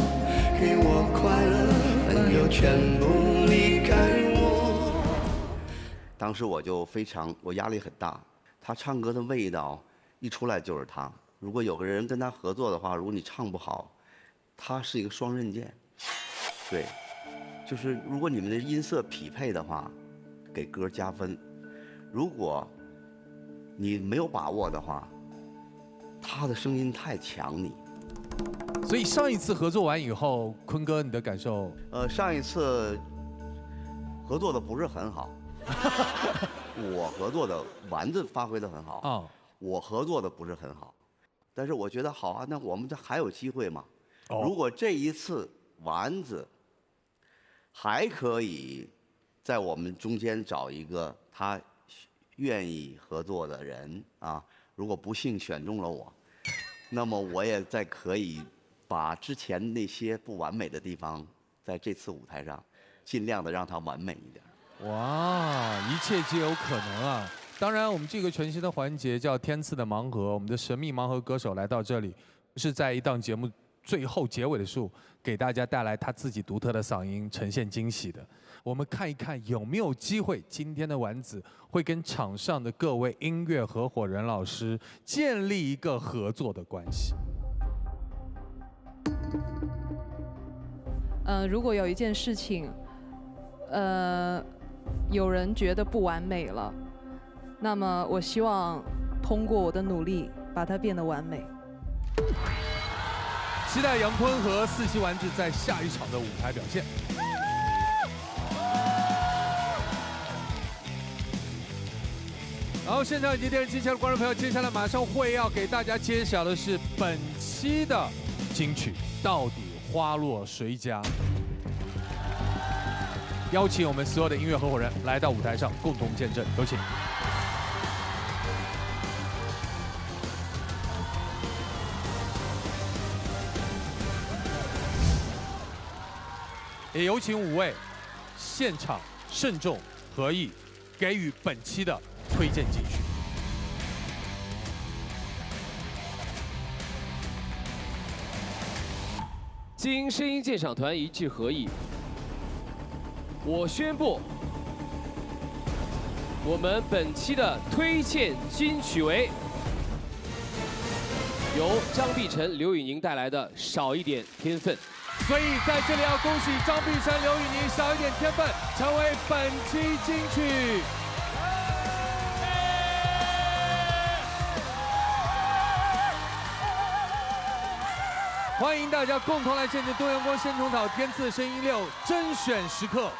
给我快乐，但又全部离开我。当时我就我压力很大，他唱歌的味道一出来就是他。如果有个人跟他合作的话，如果你唱不好，他是一个双刃剑。对，就是如果你们的音色匹配的话，给歌加分；如果你没有把握的话，他的声音太强你。所以上一次合作完以后，坤哥你的感受？上一次合作的不是很好，我合作的丸子发挥的很好，我合作的不是很好。但是我觉得好啊，那我们这还有机会嘛？如果这一次丸子还可以在我们中间找一个他愿意合作的人啊，如果不幸选中了我，那么我也再可以把之前那些不完美的地方，在这次舞台上尽量的让它完美一点。哇，一切皆有可能啊！当然，我们这个全新的环节叫天赐的盲盒，我们的神秘盲盒歌手来到这里，是在一档节目最后结尾的时候，给大家带来他自己独特的嗓音，呈现惊喜的。我们看一看有没有机会，今天的丸子会跟场上的各位音乐合伙人老师建立一个合作的关系。如果有一件事情，有人觉得不完美了，那么我希望通过我的努力把它变得完美。期待杨坤和四喜丸子在下一场的舞台表现。然后现场以及电视机前的观众朋友，接下来马上会要给大家揭晓的是本期的金曲到底花落谁家？邀请我们所有的音乐合伙人来到舞台上共同见证，有请。也有请5位现场慎重合意给予本期的推荐金曲。经声音鉴赏团一致合意，我宣布，我们本期的推荐金曲为由张碧晨、刘宇宁带来的《少一点天分》。所以在这里要恭喜张碧晨、刘宇宁《少一点天分》成为本期金曲。欢迎大家共同来见证东阳光先虫草天赐声音6甄选时刻。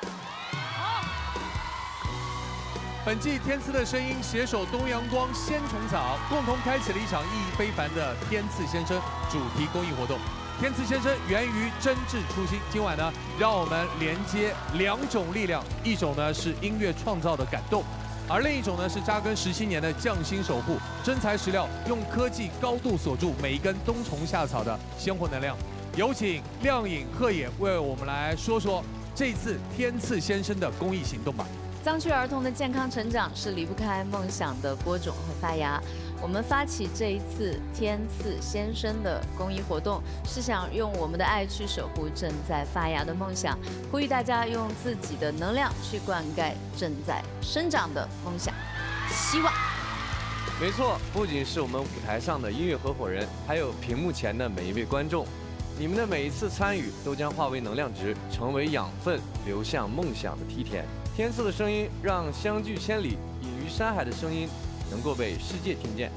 本季天赐的声音携手东阳光先虫草，共同开启了一场意义非凡的天赐先生主题公益活动。天赐先生源于真挚初心，今晚呢，让我们连接2种力量，一种呢是音乐创造的感动，而另一种呢是扎根17年的匠心守护，真材实料，用科技高度锁住每一根冬虫夏草的鲜活能量。有请亮颖、鹤野为我们来说说这次天赐先生的公益行动吧。藏区儿童的健康成长是离不开梦想的播种和发芽。我们发起这一次天赐先生的公益活动，是想用我们的爱去守护正在发芽的梦想，呼吁大家用自己的能量去灌溉正在生长的梦想。希望。没错，不仅是我们舞台上的音乐合伙人，还有屏幕前的每一位观众，你们的每一次参与都将化为能量值，成为养分，流向梦想的梯田。天赐的声音让相距千里、隐于山海的声音能够被世界听见。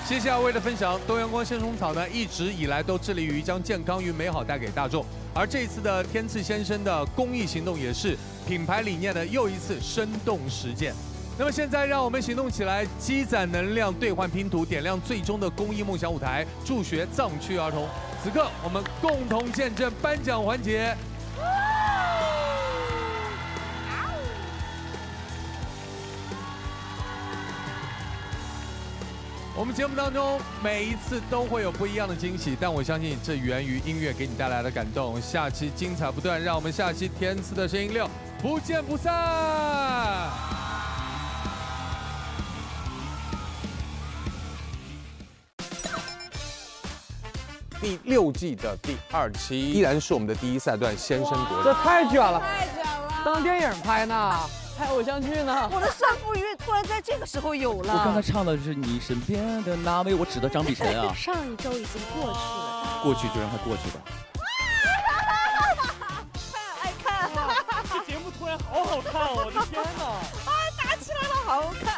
谢谢二位的分享。东阳光先虫草呢，一直以来都致力于将健康与美好带给大众，而这一次的天赐先生的公益行动，也是品牌理念的又一次生动实践。那么现在，让我们行动起来，积攒能量，兑换拼图，点亮最终的公益梦想舞台，助学藏区儿童。此刻，我们共同见证颁奖环节。我们节目当中每一次都会有不一样的惊喜，但我相信这源于音乐给你带来的感动。下期精彩不断，让我们下期天赐的声音6不见不散。第6季的第2期，依然是我们的第一赛段先声夺人。这太卷了，太卷了！当电影拍呢，拍偶像剧呢。我的胜负欲突然在这个时候有了。我刚才唱的是你身边的那位，我指的张碧晨啊。上一周已经过去了，过去就让它过去吧。太爱看了，这节目突然好好看哦！我的天哪！啊，打起来了，好看。